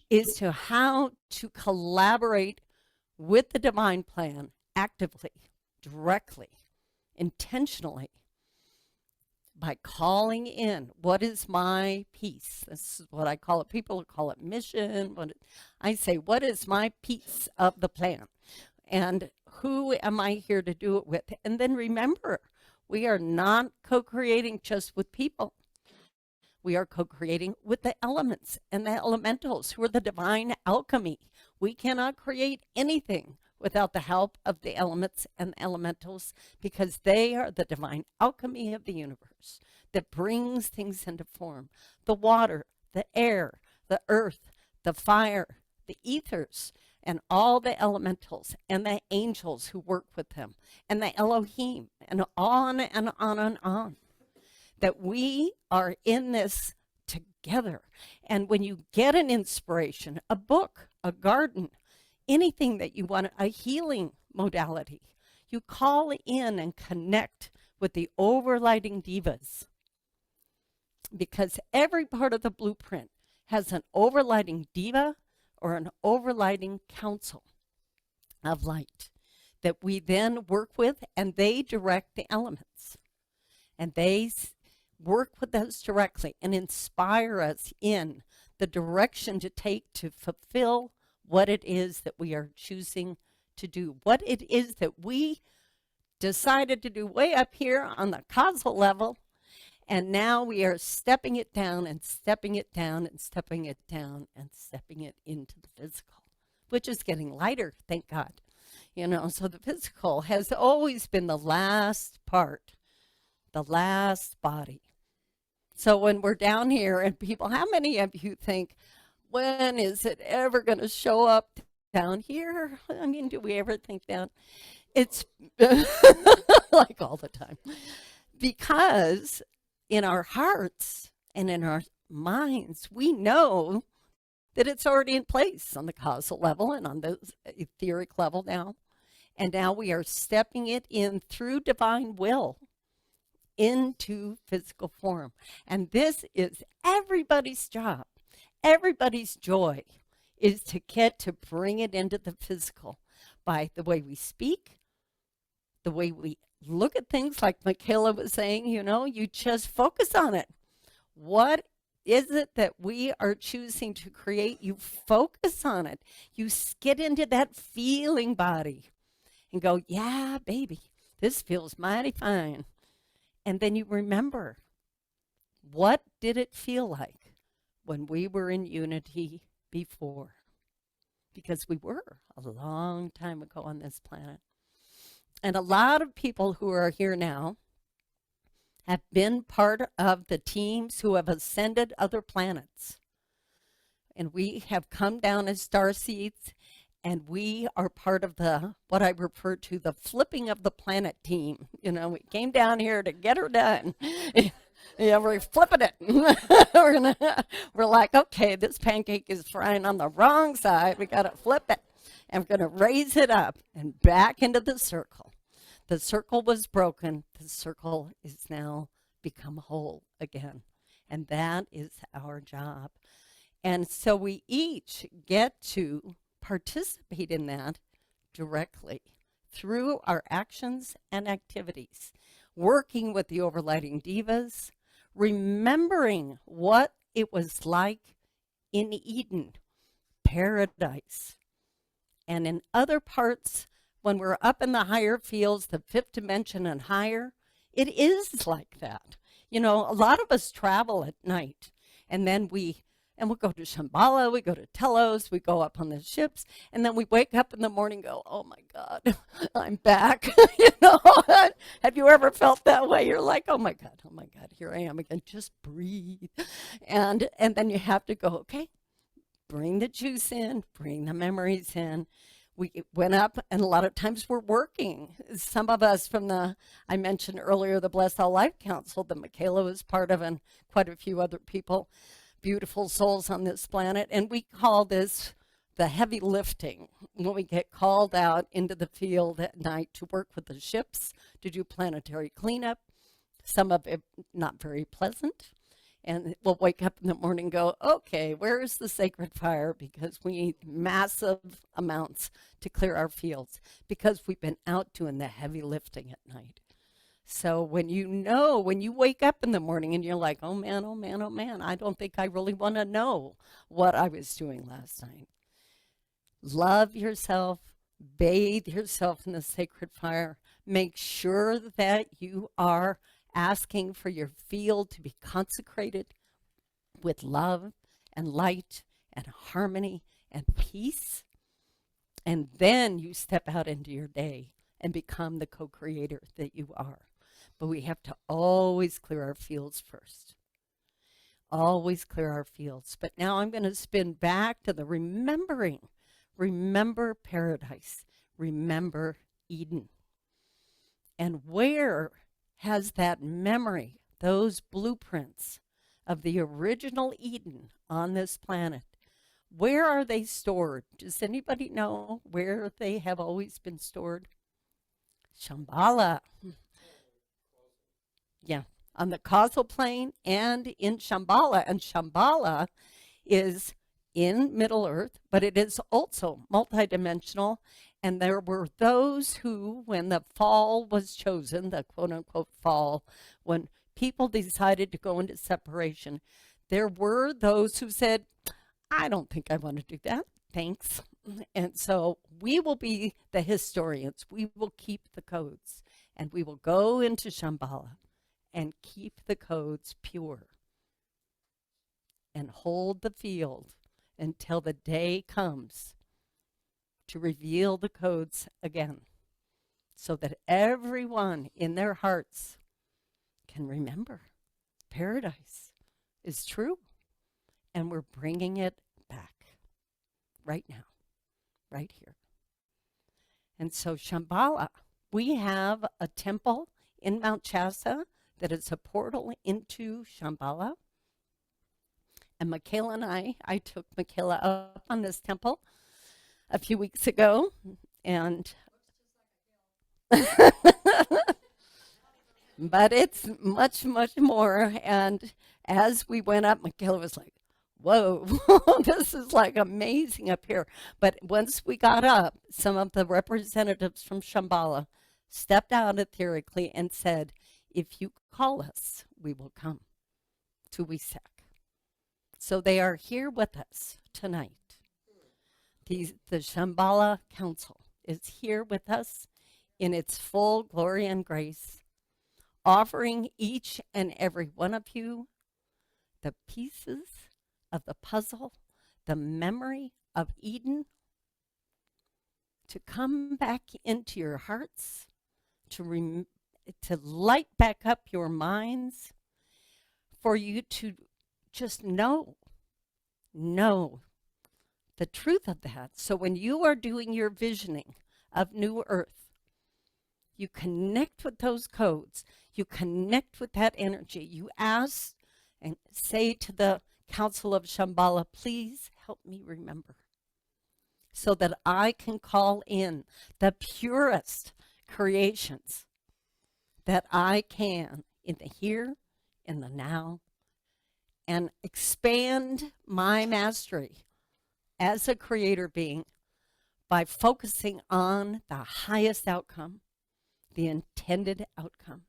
is to how to collaborate with the divine plan actively, directly, intentionally, by calling in, what is my piece? This is what I call it. People call it mission. I say, what is my piece of the plan? And who am I here to do it with? And then remember, we are not co-creating just with people. We are co-creating with the elements and the elementals, who are the divine alchemy. We cannot create anything without the help of the elements and the elementals, because they are the divine alchemy of the universe that brings things into form. The water, the air, the earth, the fire, the ethers, and all the elementals and the angels who work with them, and the Elohim, and on and on and on. That we are in this together. And when you get an inspiration, a book, a garden, anything that you want, a healing modality, you call in and connect with the overlighting divas, because every part of the blueprint has an overlighting diva or an overlighting council of light that we then work with, and they direct the elements. And they work with us directly and inspire us in the direction to take to fulfill what it is that we are choosing to do, what it is that we decided to do way up here on the causal level, and now we are stepping it down and stepping it down and stepping it down and stepping it into the physical, which is getting lighter, thank God. You know, so the physical has always been the last part, the last body. So when we're down here and people, how many of you think, when is it ever going to show up down here? I mean, do we ever think that? It's like all the time. Because in our hearts and in our minds, we know that it's already in place on the causal level and on the etheric level now. And now we are stepping it in through divine will into physical form. And this is everybody's job. Everybody's joy is to get to bring it into the physical by the way we speak, the way we look at things, like Michaela was saying, you know, you just focus on it. What is it that we are choosing to create? You focus on it. You get into that feeling body and go, yeah, baby, this feels mighty fine. And then you remember, what did it feel like when we were in unity before? Because we were a long time ago on this planet. And a lot of people who are here now have been part of the teams who have ascended other planets. And we have come down as starseeds, and we are part of the, what I refer to, the flipping of the planet team. You know, we came down here to get her done. Yeah, we're flipping it. We're like, okay, this pancake is frying on the wrong side. We got to flip it. And we're going to raise it up and back into the circle. The circle was broken. The circle is now become whole again. And that is our job. And so we each get to participate in that directly through our actions and activities, working with the overlighting divas, remembering what it was like in Eden, paradise, and in other parts, when we're up in the higher fields, the fifth dimension and higher, it is like that. You know, a lot of us travel at night, and then we'll go to Shambhala, we go to Telos, we go up on the ships, and then we wake up in the morning and go, oh my God, I'm back. You know, have you ever felt that way? You're like, oh my God, here I am again, just breathe. And then you have to go, okay, bring the juice in, bring the memories in. We went up, and a lot of times we're working. Some of us from I mentioned earlier, the Blessed All Life Council that Michaela was part of, and quite a few other people, beautiful souls on this planet. And we call this the heavy lifting, when we get called out into the field at night to work with the ships, to do planetary cleanup. Some of it not very pleasant. And we'll wake up in the morning and go, okay, where is the sacred fire? Because we need massive amounts to clear our fields, because we've been out doing the heavy lifting at night. So when you wake up in the morning and you're like, oh man, oh man, oh man, I don't think I really want to know what I was doing last night. Love yourself, bathe yourself in the sacred fire. Make sure that you are asking for your field to be consecrated with love and light and harmony and peace. And then you step out into your day and become the co-creator that you are. But we have to always clear our fields first. Always clear our fields. But now I'm going to spin back to the remembering. Remember paradise. Remember Eden. And where has that memory, those blueprints of the original Eden on this planet, where are they stored? Does anybody know where they have always been stored? Shambhala. Yeah, on the causal plane and in Shambhala. And Shambhala is in Middle Earth, but it is also multidimensional. And there were those who, when the fall was chosen, the quote unquote fall, when people decided to go into separation, there were those who said, I don't think I want to do that. Thanks. And so we will be the historians. We will keep the codes, and we will go into Shambhala and keep the codes pure and hold the field until the day comes to reveal the codes again, so that everyone in their hearts can remember paradise is true, and we're bringing it back right now, right here. And so Shambhala, we have a temple in Mount Shasta that is a portal into Shambhala. And Michaela and I took Michaela up on this temple a few weeks ago, and but it's much, much more. And as we went up, Michaela was like, whoa, this is like amazing up here. But once we got up, some of the representatives from Shambhala stepped out etherically and said, if you call us, we will come to Wesak. So they are here with us tonight. The Shambhala Council is here with us in its full glory and grace, offering each and every one of you the pieces of the puzzle, the memory of Eden, to come back into your hearts, to light back up your minds, for you to just know the truth of that. So when you are doing your visioning of New Earth, you connect with those codes, you connect with that energy, you ask and say to the Council of Shambhala, please help me remember, so that I can call in the purest creations that I can in the here, in the now, and expand my mastery as a creator being by focusing on the highest outcome, the intended outcome.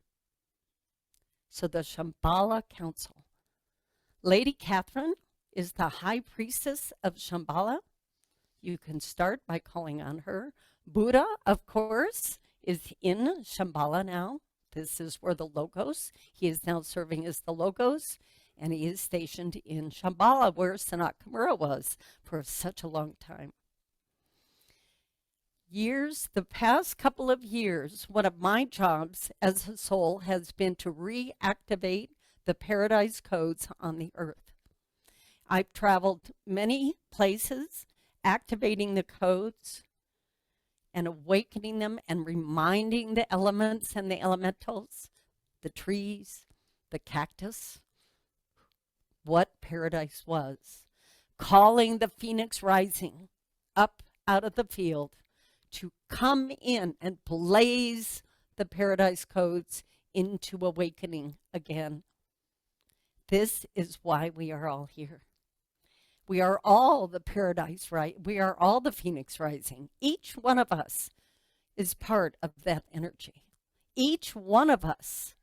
So the Shambhala Council. Lady Catherine is the high priestess of Shambhala. You can start by calling on her. Buddha, of course, is in Shambhala now. This is where the Logos, he is now serving as the Logos, and he is stationed in Shambhala, where Sanat Kumara was for such a long time. The past couple of years, one of my jobs as a soul has been to reactivate the paradise codes on the earth. I've traveled many places, activating the codes and awakening them and reminding the elements and the elementals, the trees, the cactus, what paradise was, calling the phoenix rising up out of the field to come in and blaze the paradise codes into awakening again. This is why we are all here. We are all the paradise, right? We are all the phoenix rising. Each one of us is part of that energy. Each one of us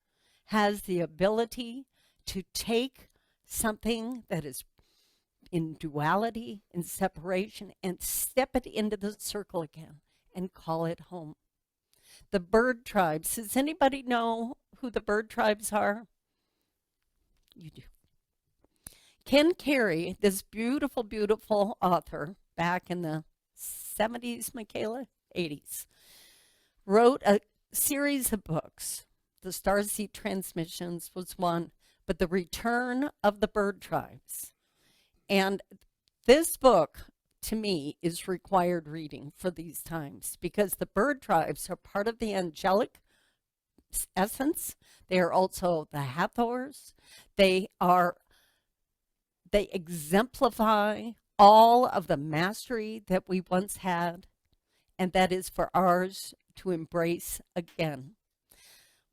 has the ability to take something that is in duality, in separation, and step it into the circle again and call it home. The bird tribes. Does anybody know who the bird tribes are? You do. Ken Carey, this beautiful, beautiful author back in the 70s, Michaela, 80s, wrote a series of books. The Starseed Transmissions was one, but The Return of the Bird Tribes. And this book, to me, is required reading for these times, because the bird tribes are part of the angelic essence. They are also the Hathors. They exemplify all of the mastery that we once had, and that is for ours to embrace again.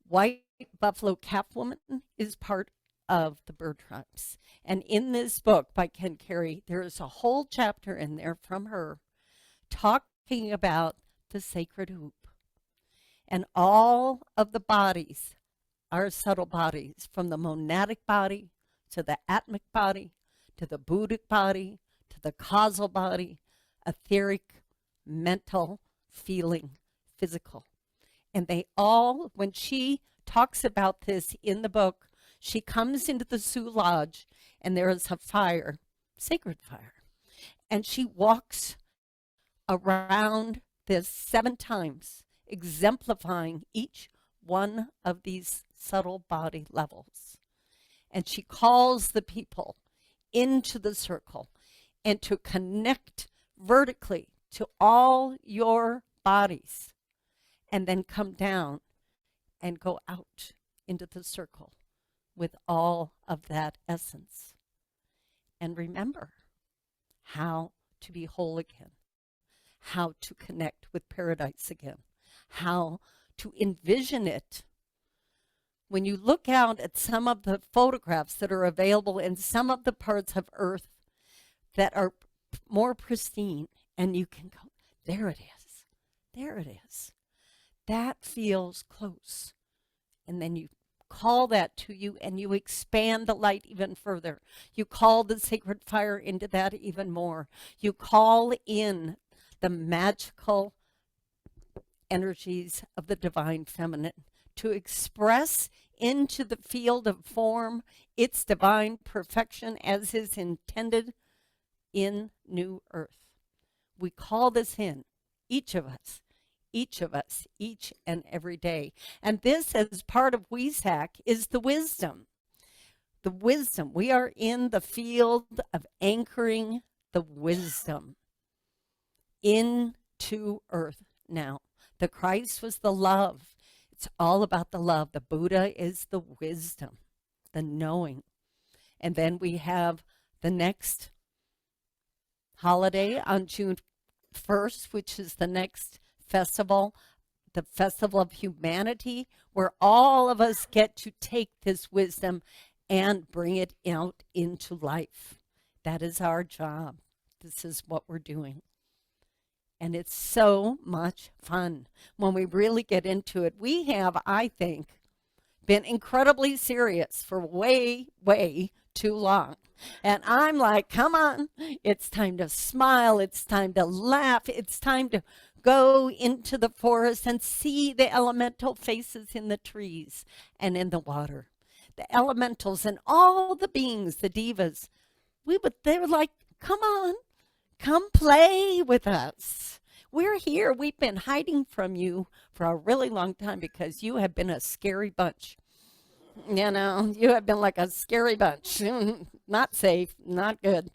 White buffalo calf woman is part of the bird tribes. And in this book by Ken Carey, there is a whole chapter in there from her talking about the sacred hoop. And all of the bodies are subtle bodies, from the monadic body to the atmic body to the Buddhic body to the causal body, etheric, mental, feeling, physical. And they all, when she talks about this in the book, she comes into the Sioux Lodge and there is a fire, sacred fire. And she walks around this 7 times, exemplifying each one of these subtle body levels. And she calls the people into the circle and to connect vertically to all your bodies, and then come down and go out into the circle with all of that essence. And remember how to be whole again, how to connect with paradise again, how to envision it. When you look out at some of the photographs that are available in some of the parts of Earth that are more pristine, and you can go, there it is, there it is. That feels close. And then you call that to you and you expand the light even further. You call the sacred fire into that even more. You call in the magical energies of the divine feminine to express into the field of form its divine perfection as is intended in New Earth. We call this in, each of us, each and every day. And this, as part of Wesak, is the wisdom. The wisdom. We are in the field of anchoring the wisdom into Earth now. The Christ was the love. It's all about the love. The Buddha is the wisdom, the knowing. And then we have the next holiday on June 1st, which is the next festival, the Festival of Humanity, where all of us get to take this wisdom and bring it out into life. That is our job. This is what we're doing. And it's so much fun when we really get into it. We have, I think, been incredibly serious for way, way too long. And I'm like, come on, it's time to smile, it's time to laugh, it's time to go into the forest and see the elemental faces in the trees and in the water. The elementals and all the beings, the divas, they were like, come on, come play with us. We're here. We've been hiding from you for a really long time because you have been a scary bunch. You know, you have been like a scary bunch. Not safe, not good.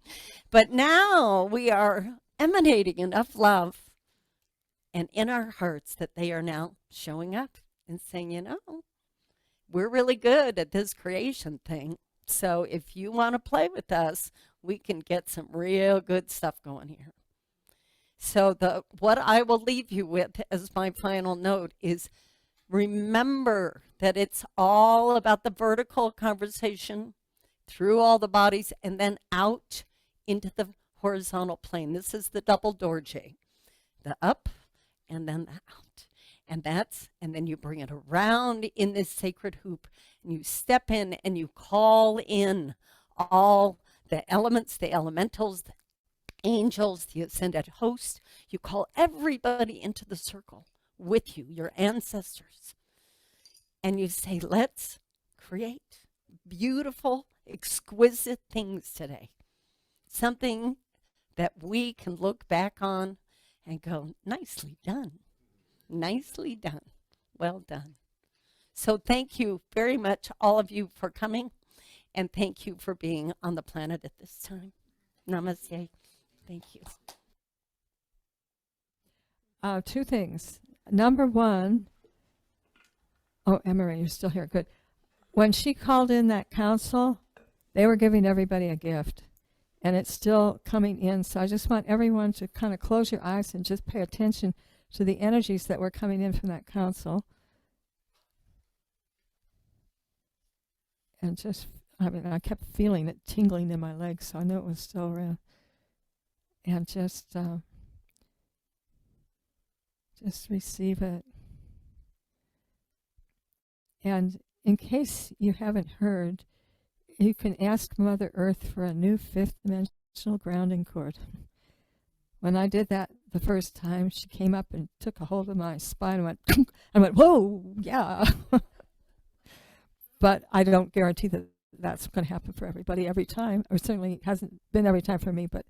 But now we are emanating enough love and in our hearts that they are now showing up and saying, you know, we're really good at this creation thing. So if you want to play with us, we can get some real good stuff going here. So what I will leave you with as my final note is, remember that it's all about the vertical conversation through all the bodies and then out into the horizontal plane. This is the double dorje, the up and then the out. And then you bring it around in this sacred hoop and you step in and you call in all the elements, the elementals, the angels, the ascended host. You call everybody into the circle with you, your ancestors. And you say, let's create beautiful, exquisite things today. Something that we can look back on and go, nicely done. Nicely done. Well done. So thank you very much, all of you, for coming. And thank you for being on the planet at this time. Namaste. Thank you. 2 things. Number 1, oh, Emery, you're still here. Good. When she called in that council, they were giving everybody a gift, and it's still coming in. So I just want everyone to kind of close your eyes and just pay attention to the energies that were coming in from that council. and just, I mean, I kept feeling it tingling in my legs, so I knew it was still around. And just receive it. And in case you haven't heard, you can ask Mother Earth for a new fifth dimensional grounding cord. When I did that the first time, she came up and took a hold of my spine and went, I went, whoa, yeah. But I don't guarantee that that's going to happen for everybody every time. Or certainly hasn't been every time for me, but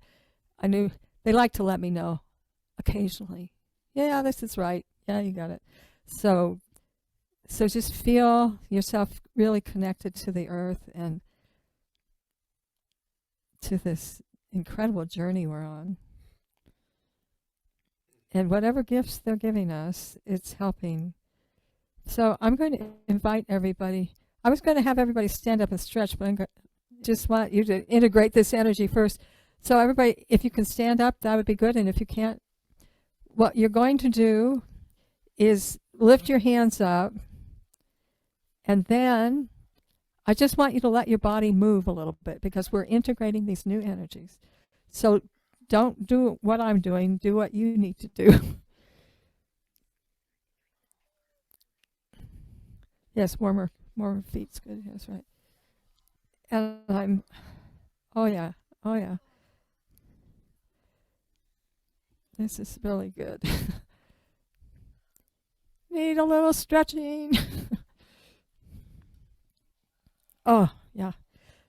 I knew they like to let me know occasionally. Yeah, this is right. Yeah, you got it. So just feel yourself really connected to the earth and to this incredible journey we're on. And whatever gifts they're giving us, it's helping. So I'm going to invite everybody. I was going to have everybody stand up and stretch, but I just want you to integrate this energy first. So everybody, if you can stand up, that would be good. And if you can't, what you're going to do is lift your hands up. And then I just want you to let your body move a little bit because we're integrating these new energies. So don't do what I'm doing. Do what you need to do. Yes, warmer feet's good. That's right. And oh yeah. This is really good. Need a little stretching. Oh, yeah.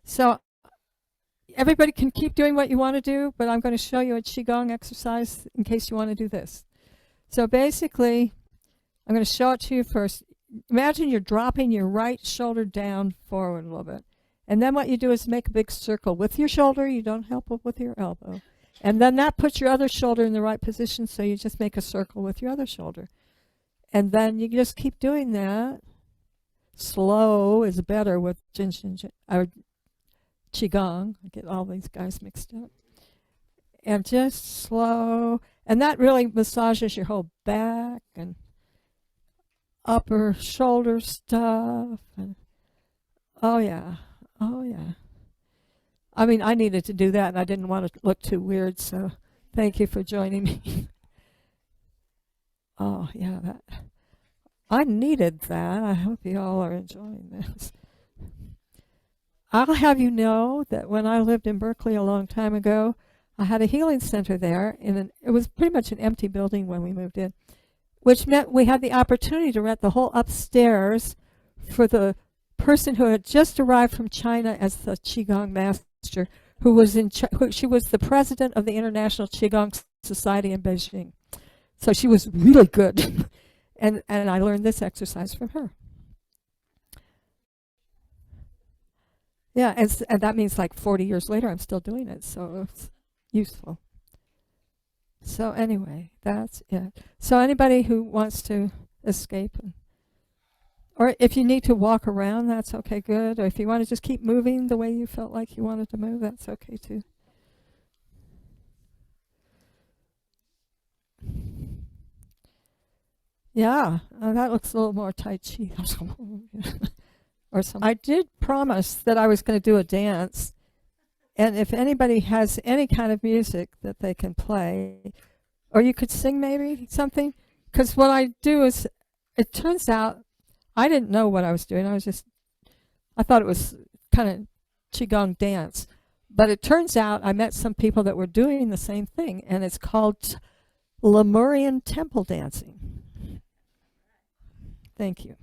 So everybody can keep doing what you want to do, but I'm going to show you a Qigong exercise in case you want to do this. So basically, I'm going to show it to you first. Imagine you're dropping your right shoulder down forward a little bit. And then what you do is make a big circle with your shoulder. You don't help it with your elbow. And then that puts your other shoulder in the right position, so you just make a circle with your other shoulder. And then you just keep doing that. Slow is better with Qigong. I get all these guys mixed up. And just slow. And that really massages your whole back and upper shoulder stuff. And oh, yeah. I mean, I needed to do that, and I didn't want to look too weird, so thank you for joining me. Oh, yeah, I needed that. I hope you all are enjoying this. I'll have you know that when I lived in Berkeley a long time ago, I had a healing center there. It was pretty much an empty building when we moved in, which meant we had the opportunity to rent the whole upstairs for the person who had just arrived from China as the Qigong master, who was she was the president of the International Qigong Society in Beijing. So she was really good. And I learned this exercise from her. Yeah, and that means like 40 years later, I'm still doing it, so it's useful. So anyway, that's it. So anybody who wants to escape, or if you need to walk around, that's okay, good. Or if you want to just keep moving the way you felt like you wanted to move, that's okay too. Yeah, that looks a little more Tai Chi. Or something. I did promise that I was going to do a dance, and if anybody has any kind of music that they can play, or you could sing maybe something, because what I do is, it turns out, I didn't know what I was doing. I thought it was kind of Qigong dance, but it turns out I met some people that were doing the same thing, and it's called Lemurian temple dancing. Thank you.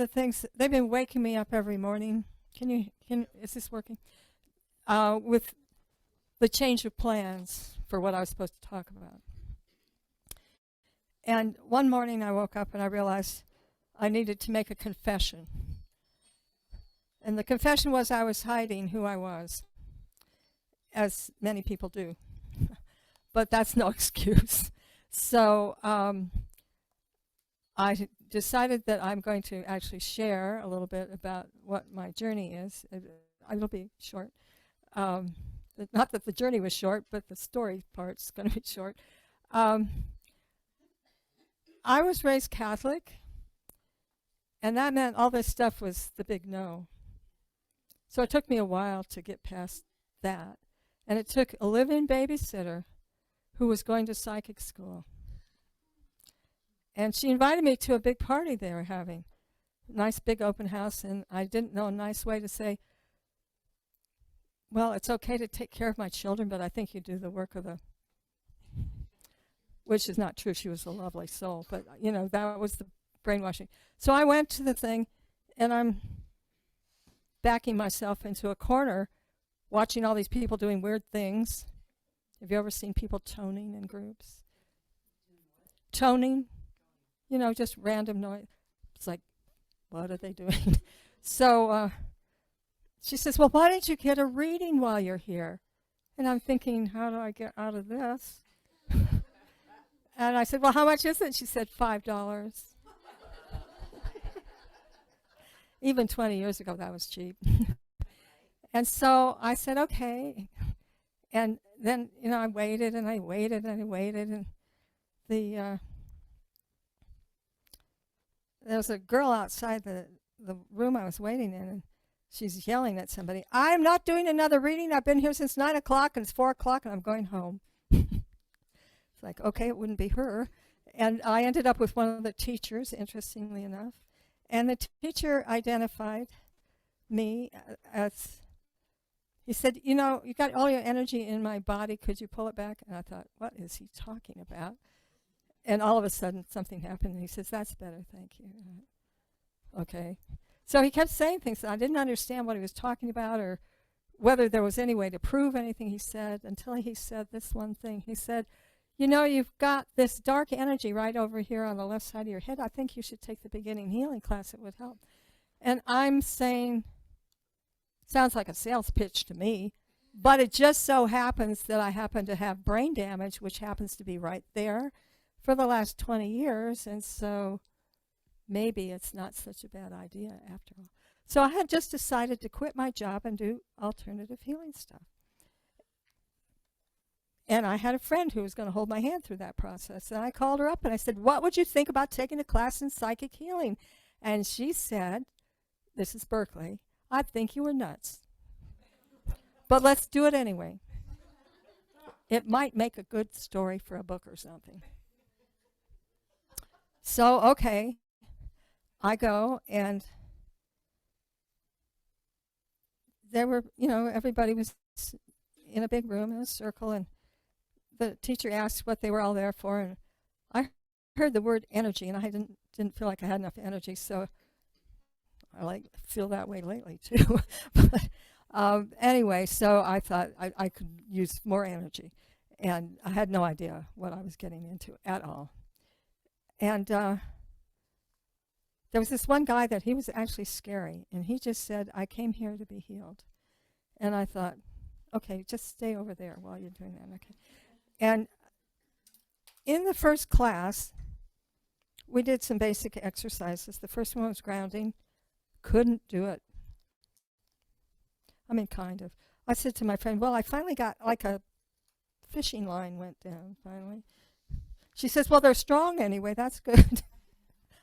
of the things, they've been waking me up every morning. Is this working? With the change of plans for what I was supposed to talk about. And one morning I woke up and I realized I needed to make a confession. And the confession was I was hiding who I was, as many people do. But that's no excuse. So I decided that I'm going to actually share a little bit about what my journey is. It'll be short. Not that the journey was short, but the story part's going to be short. I was raised Catholic, and that meant all this stuff was the big no. So it took me a while to get past that. And it took a live-in babysitter who was going to psychic school. And she invited me to a big party they were having, nice big open house, and I didn't know a nice way to say, well, it's okay to take care of my children, but I think you do the work of the, which is not true. She was a lovely soul, but you know, that was the brainwashing. So I went to the thing, and I'm backing myself into a corner, watching all these people doing weird things. Have you ever seen people toning in groups? Toning, you know, just random noise. It's like, what are they doing? So she says, well, why don't you get a reading while you're here? And I'm thinking, how do I get out of this? And I said, well, how much is it? She said, $5. Even 20 years ago, that was cheap. And so I said, okay. And then, you know, I waited and I waited and I waited. And there was a girl outside the room I was waiting in, and she's yelling at somebody, I'm not doing another reading. I've been here since 9 o'clock, and it's 4 o'clock, and I'm going home. It's like, okay, it wouldn't be her. And I ended up with one of the teachers, interestingly enough. And the teacher identified me as, he said, you know, you got all your energy in my body. Could you pull it back? And I thought, what is he talking about? And all of a sudden, something happened. And he says, that's better, thank you. Okay. So he kept saying things. I didn't understand what he was talking about or whether there was any way to prove anything he said until he said this one thing. He said, you know, you've got this dark energy right over here on the left side of your head. I think you should take the beginning healing class. It would help. And I'm saying, sounds like a sales pitch to me, but it just so happens that I happen to have brain damage, which happens to be right there for the last 20 years. And so maybe it's not such a bad idea after all. So I had just decided to quit my job and do alternative healing stuff. And I had a friend who was going to hold my hand through that process. And I called her up and I said, what would you think about taking a class in psychic healing? And she said, this is Berkeley, I think you were nuts. But let's do it anyway. It might make a good story for a book or something. So, okay, I go, and there were, you know, everybody was in a big room in a circle, and the teacher asked what they were all there for, and I heard the word energy, and I didn't feel like I had enough energy, so I feel that way lately too. But anyway, so I thought I could use more energy, and I had no idea what I was getting into at all. And there was this one guy that he was actually scary, and he just said, I came here to be healed. And I thought, okay, just stay over there while you're doing that. Okay. And in the first class, we did some basic exercises. The first one was grounding. Couldn't do it. I mean, kind of. I said to my friend, well, I finally got, like a fishing line went down, finally. She says, well, they're strong anyway. That's good. It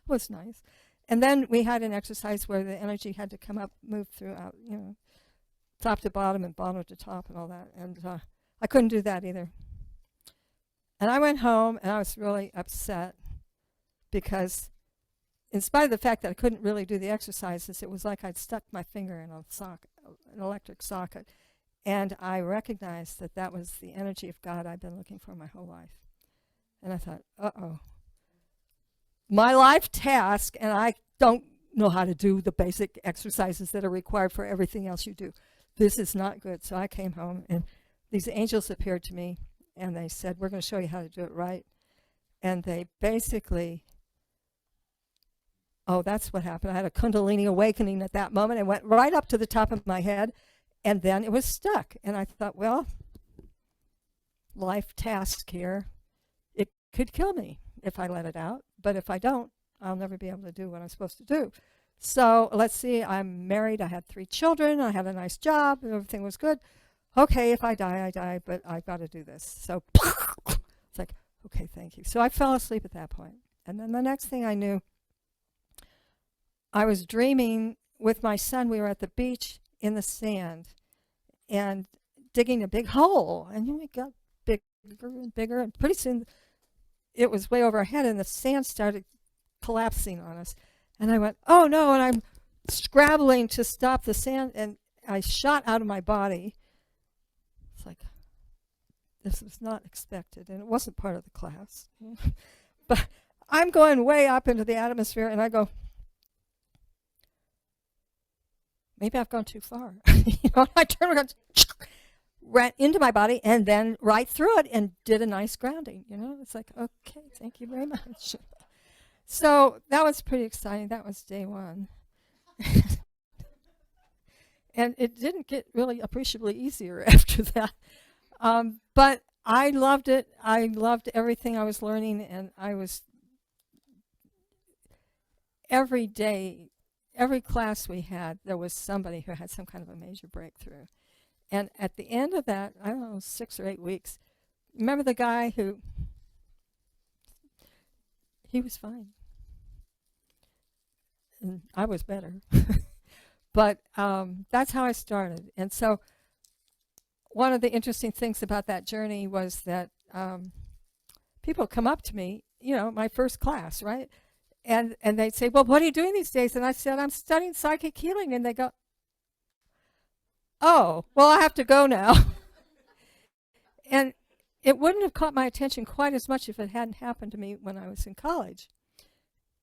was nice. And then we had an exercise where the energy had to come up, move throughout, you know, top to bottom and bottom to top and all that. And I couldn't do that either. And I went home, and I was really upset because in spite of the fact that I couldn't really do the exercises, it was like I'd stuck my finger in a socket, an electric socket. And I recognized that that was the energy of God I'd been looking for my whole life. And I thought, uh-oh. My life task, and I don't know how to do the basic exercises that are required for everything else you do. This is not good. So I came home, and these angels appeared to me, and they said, we're going to show you how to do it right. And they basically, oh, that's what happened. I had a Kundalini awakening at that moment. It went right up to the top of my head, and then it was stuck. And I thought, well, life task here, it could kill me if I let it out. But if I don't, I'll never be able to do what I'm supposed to do. So let's see, I'm married. I had 3 children. I had a nice job. Everything was good. Okay, if I die, I die, but I've got to do this. So it's like, okay, thank you. So I fell asleep at that point. And then the next thing I knew, I was dreaming with my son. We were at the beach in the sand and digging a big hole. And it got bigger and bigger. And pretty soon it was way over our head, and the sand started collapsing on us. And I went, oh no, and I'm scrabbling to stop the sand, and I shot out of my body. It's like, this was not expected, and it wasn't part of the class. But I'm going way up into the atmosphere, and I go, maybe I've gone too far. I turned around, ran into my body, and then right through it, and did a nice grounding. It's like, okay, thank you very much. So that was pretty exciting. That was day 1. And it didn't get really appreciably easier after that. But I loved it. I loved everything I was learning, and I was, every day, every class we had, there was somebody who had some kind of a major breakthrough. And at the end of that, I don't know, 6 or 8 weeks, remember the guy who, he was fine. And I was better. But that's how I started. And so one of the interesting things about that journey was that people come up to me, my first class, right? And they'd say, well, what are you doing these days? And I said, I'm studying psychic healing. And they go, oh, well, I have to go now. And it wouldn't have caught my attention quite as much if it hadn't happened to me when I was in college.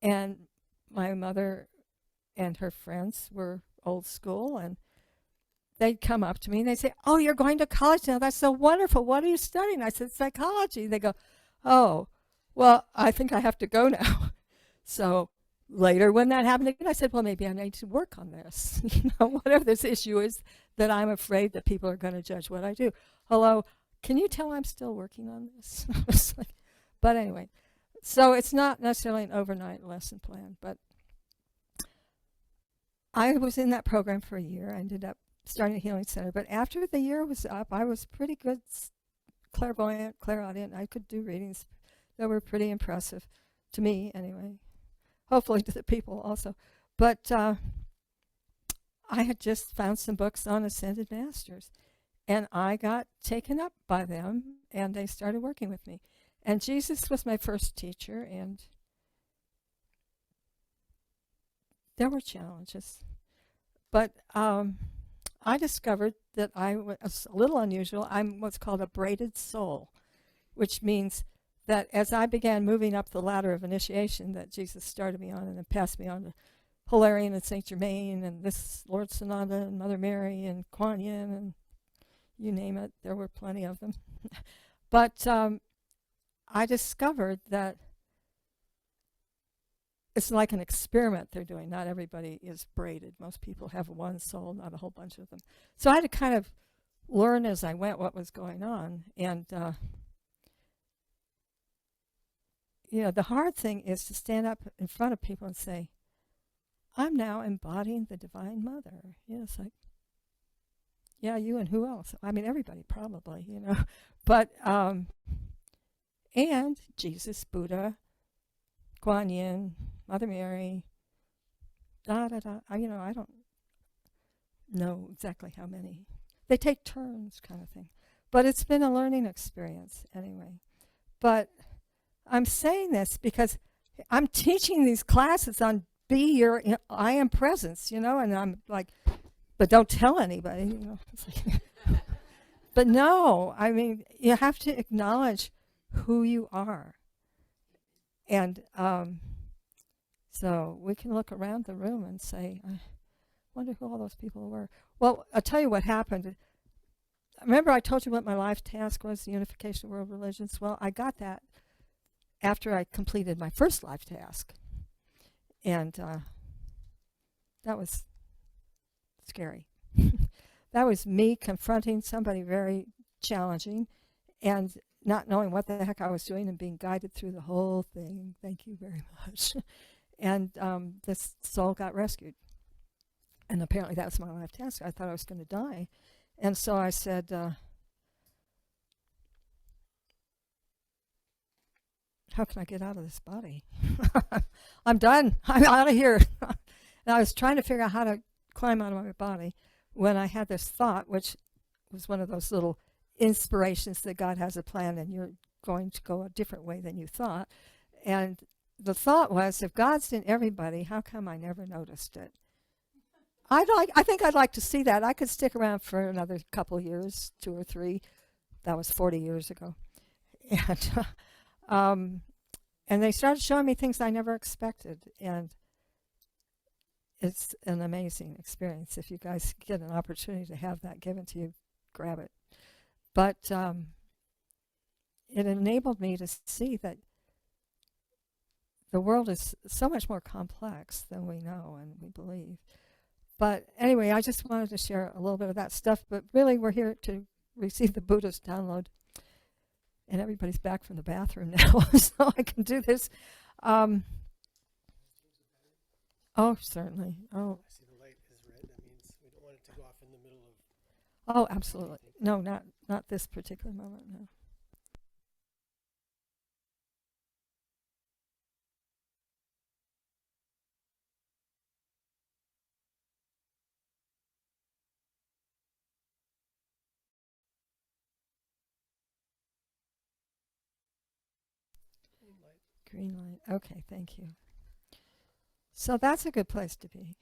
And my mother and her friends were old school, and they'd come up to me and they'd say, oh, you're going to college now. That's so wonderful. What are you studying? I said, psychology. They go, oh, well, I think I have to go now. So later when that happened again, I said, well, maybe I need to work on this. Whatever this issue is that I'm afraid that people are going to judge what I do. Hello, can you tell I'm still working on this? But anyway, so it's not necessarily an overnight lesson plan, but I was in that program for a year. I ended up starting a healing center. But after the year was up, I was pretty good clairvoyant, clairaudient. I could do readings that were pretty impressive to me anyway. Hopefully to the people also. But I had just found some books on ascended masters. And I got taken up by them, and they started working with me. And Jesus was my first teacher, and there were challenges. But I discovered that I was a little unusual. I'm what's called a braided soul, which means that as I began moving up the ladder of initiation that Jesus started me on and then passed me on to Hilarion and Saint Germain and this Lord Sananda and Mother Mary and Kuan Yin and you name it, there were plenty of them. But I discovered that it's like an experiment they're doing. Not everybody is braided. Most people have one soul, not a whole bunch of them. So I had to kind of learn as I went what was going on. And, the hard thing is to stand up in front of people and say, I'm now embodying the Divine Mother. It's like, yeah, you and who else? I mean, everybody probably, But, and Jesus, Buddha, Kuan Yin, Mother Mary, I don't know exactly how many. They take turns kind of thing. But it's been a learning experience anyway. But I'm saying this because I'm teaching these classes on be your I am presence, and I'm like, but don't tell anybody, It's like but no, I mean, you have to acknowledge who you are. And So we can look around the room and say, I wonder who all those people were. Well, I'll tell you what happened. Remember I told you what my life task was, the unification of world religions? Well, I got that after I completed my first life task. And that was scary. That was me confronting somebody very challenging and not knowing what the heck I was doing and being guided through the whole thing. Thank you very much. And this soul got rescued. And apparently that was my life task. I thought I was going to die. And so I said, how can I get out of this body? I'm done. I'm out of here. And I was trying to figure out how to climb out of my body when I had this thought, which was one of those little inspirations that God has a plan and you're going to go a different way than you thought. And the thought was, if God's in everybody, how come I never noticed it? I think I'd like to see that. I could stick around for another couple years, 2 or 3. That was 40 years ago. And they started showing me things I never expected. And it's an amazing experience. If you guys get an opportunity to have that given to you, grab it. But it enabled me to see that the world is so much more complex than we know and we believe. But anyway, I just wanted to share a little bit of that stuff. But really, we're here to receive the Buddha's download. And everybody's back from the bathroom now, so I can do this. Oh, certainly. Oh. I see the light is red. That means we don't want it to go off in the middle of. Oh, absolutely. No, not this particular moment. No. Green light. Okay, thank you. So that's a good place to be.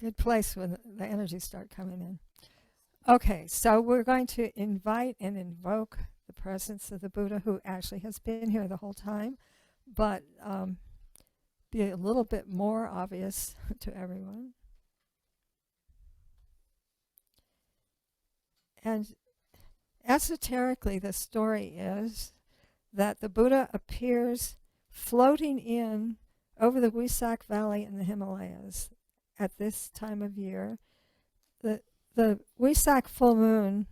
Good place when the energies start coming in. Okay, so we're going to invite and invoke the presence of the Buddha, who actually has been here the whole time, but be a little bit more obvious to everyone. And esoterically, the story is that the Buddha appears floating in over the Wesak Valley in the Himalayas at this time of year. The Wesak full moon,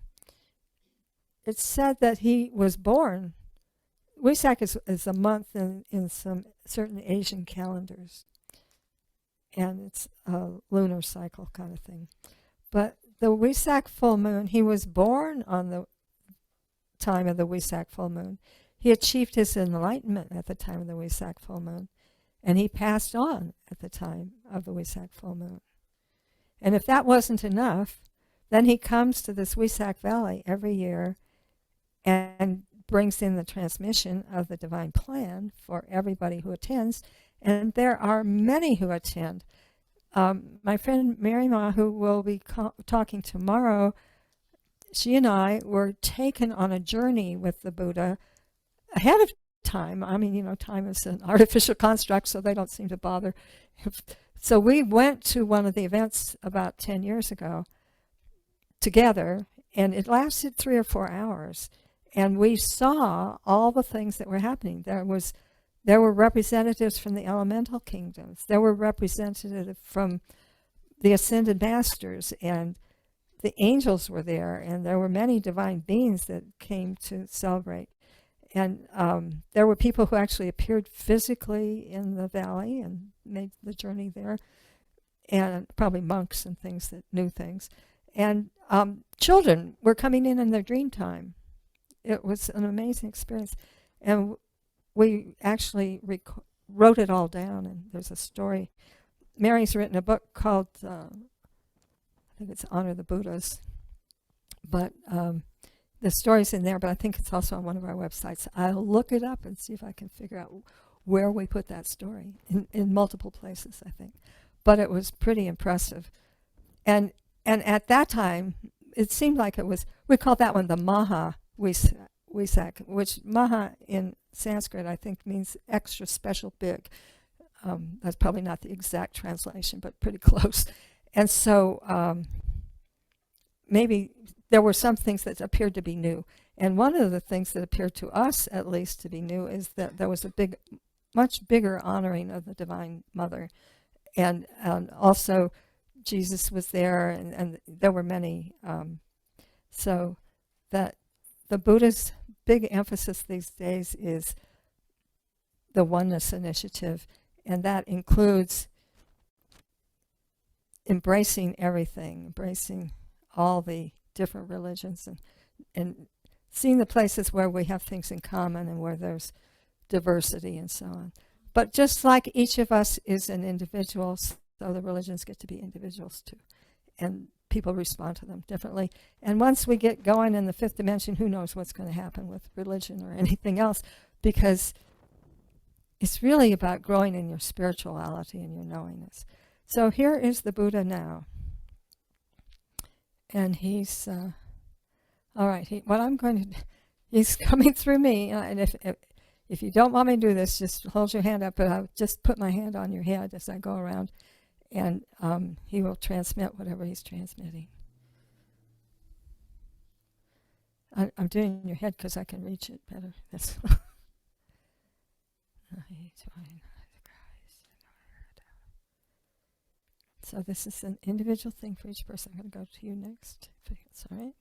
it's said that he was born. Wesak is a month in some certain Asian calendars. And it's a lunar cycle kind of thing. But the Wesak full moon, he was born on the time of the Wesak full moon. He achieved his enlightenment at the time of the Wesak full moon, and he passed on at the time of the Wesak full moon. And if that wasn't enough, then he comes to this Wesak Valley every year and brings in the transmission of the divine plan for everybody who attends, and there are many who attend. My friend Mary Ma, who will be talking tomorrow, she and I were taken on a journey with the Buddha ahead of time. I mean, time is an artificial construct, so they don't seem to bother. So we went to one of the events about 10 years ago together, and it lasted 3 or 4 hours. And we saw all the things that were happening. There were representatives from the elemental kingdoms. There were representatives from the ascended masters, and the angels were there, and there were many divine beings that came to celebrate. And there were people who actually appeared physically in the valley and made the journey there, and probably monks and things that knew things. And children were coming in their dream time. It was an amazing experience. And we actually wrote it all down, and there's a story. Mary's written a book called, I think it's Honor the Buddhas, but the story's in there, but I think it's also on one of our websites. I'll look it up and see if I can figure out where we put that story, in multiple places, I think. But it was pretty impressive. And at that time, it seemed like it was, we called that one the Maha Wesak, which Maha in Sanskrit, I think, means extra special big. That's probably not the exact translation, but pretty close. And so maybe there were some things that appeared to be new. And one of the things that appeared to us, at least, to be new is that there was a much bigger honoring of the Divine Mother. And also Jesus was there, and there were many. So that the Buddha's big emphasis these days is the oneness initiative, and that includes embracing everything, embracing all the different religions, and seeing the places where we have things in common and where there's diversity and so on. But just like each of us is an individual, so the religions get to be individuals too. And people respond to them differently. And once we get going in the fifth dimension, who knows what's going to happen with religion or anything else, because it's really about growing in your spirituality and your knowingness. So here is the Buddha now. And he's, all right, he's coming through me. And if you don't want me to do this, just hold your hand up, but I'll just put my hand on your head as I go around. And he will transmit whatever he's transmitting. I'm doing your head because I can reach it better. That's so this is an individual thing for each person. I'm going to go to you next, if it's all right.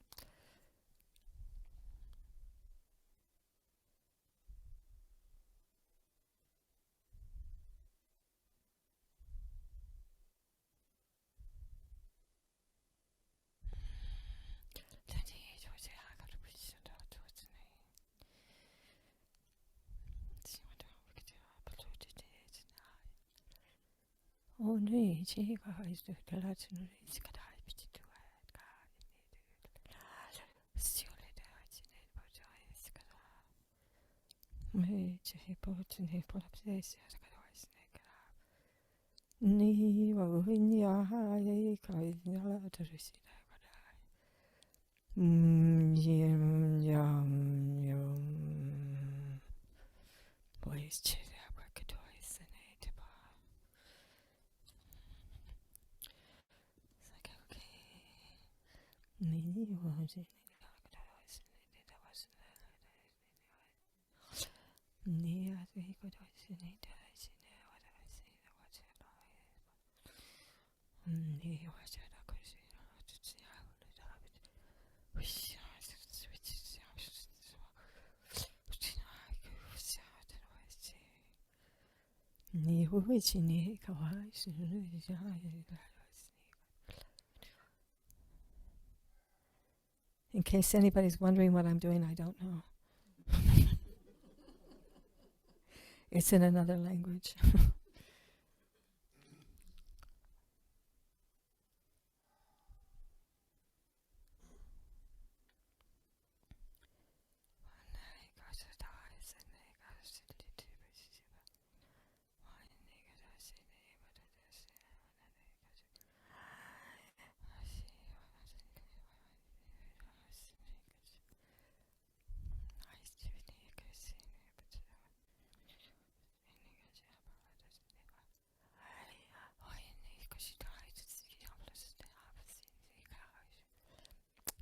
In case anybody's wondering what I'm doing, I don't know. It's in another language.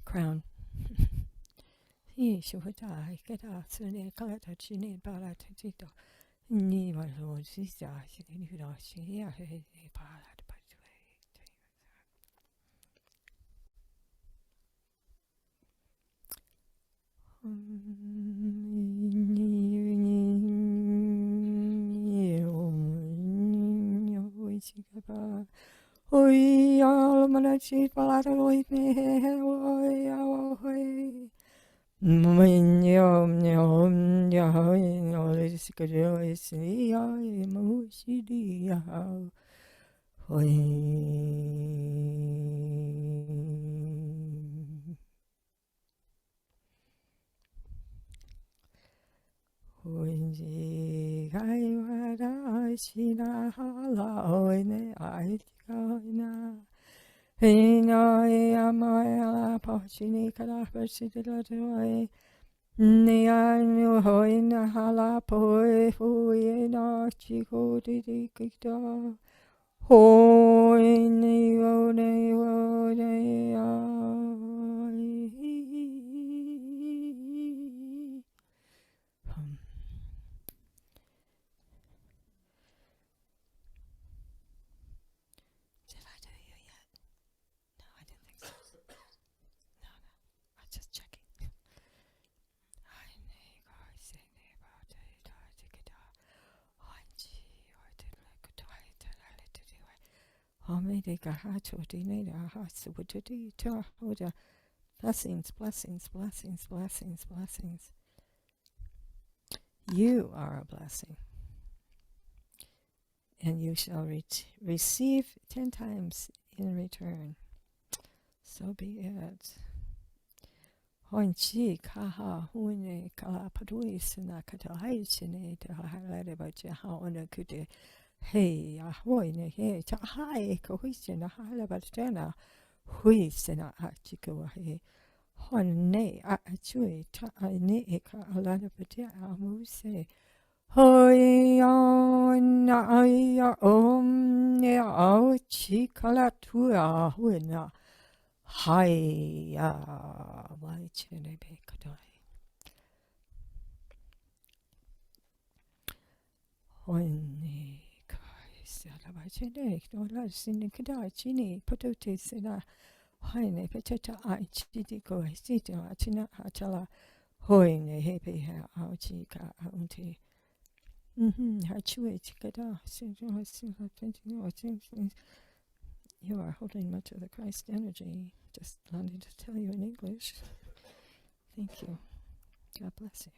Crown. Oi, almana chi palata oi me oi oi. Nyom nyom nyom oi sikado is ni oi mo si di oi. Oi ji gai wa da shi na la oi ne ai na. Hey no, I'm a pochini, Kalafa, City, Niano hoina hala poe foe na chico di kita. Hoi ni o ne o ne ai. Did I do you yet? No, I didn't think so. No, I'm just checking. Blessings, blessings, blessings, blessings, blessings. You are a blessing. And you shall receive 10 times in return. So be it. Honchi kaha hune kala padui sina kata haisine te haile bache haona kude hey ahoy ne he ta hai ko hisina haile batena huisina achiko he honne a chui ta ne e ka alana pate amuse hoy on ya ne au chi kala tua huina Hiya, why chene be kadai? Honi kai sala why chene? No la sini kadai chini patote sina. Hine peteta ai chidi go siti achina achala. Hoine hepe ha auchika auntie. Hachui chikada. You are holding much of the Christ energy. Just wanted to tell you in English. Thank you. God bless you.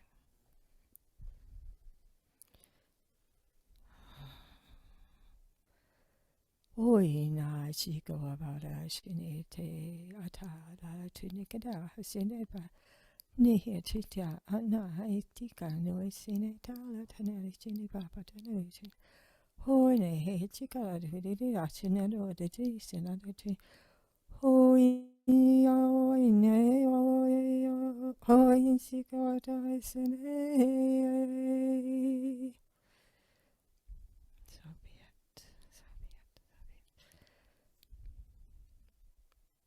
Oi na chico abara shinete atala tunikada hasineba nihi chita ana haitika no sineta la tanari chiniba patanari. Hoi ne he chika didi achinero de sinati. Hoi oi ne oi hoi chika sine. So be it. So be it. So be it.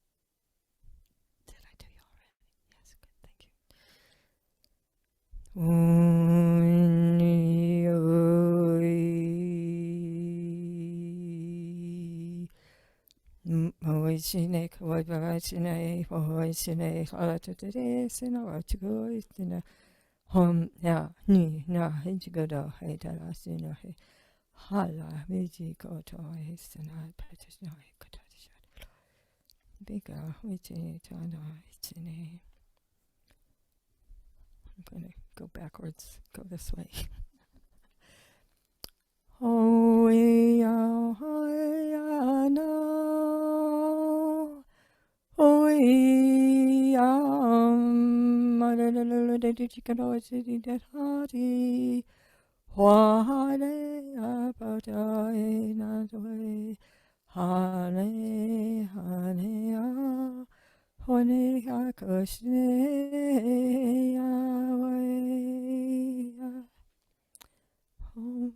Did I do you already? Yes, good. Thank you. Oishine kawabashine oishine halatare sina wachigo isina hom ya ni na hinjigodo haitara sina he hala miji koto isina patisno kotatisha biga wichine tana ichine. I'm going to go backwards, go this way. Oh, ya, no. Oh, ya, hane, hane, Hone hakoshne Yahweh Hom.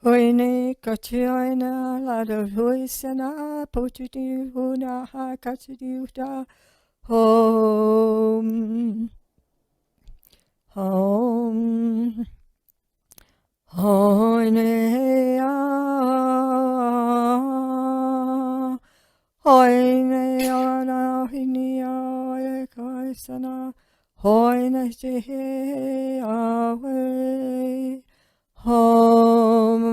Hoine kachiaina lado huisana pochiti huna hakachiti uta home home hoine ya hoine ya na hini ya kaisana hoine jehe Yahweh Hom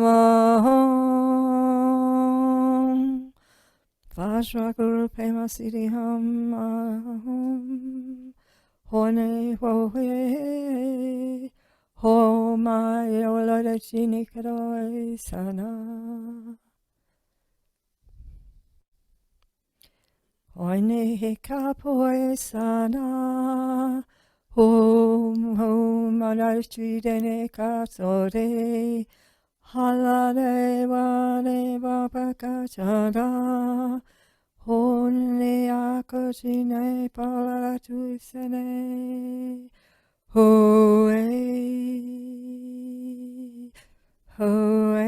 Vajrakuru Pema Siddhi Hom Hone Hohe Homa Yola Chini Kadoi Sana Hone Hekapoe Sana Hom Hom Anarchidene Kasore Halade Vane Vapakachara Hone akotine palala tuisene. Hoe, hoe,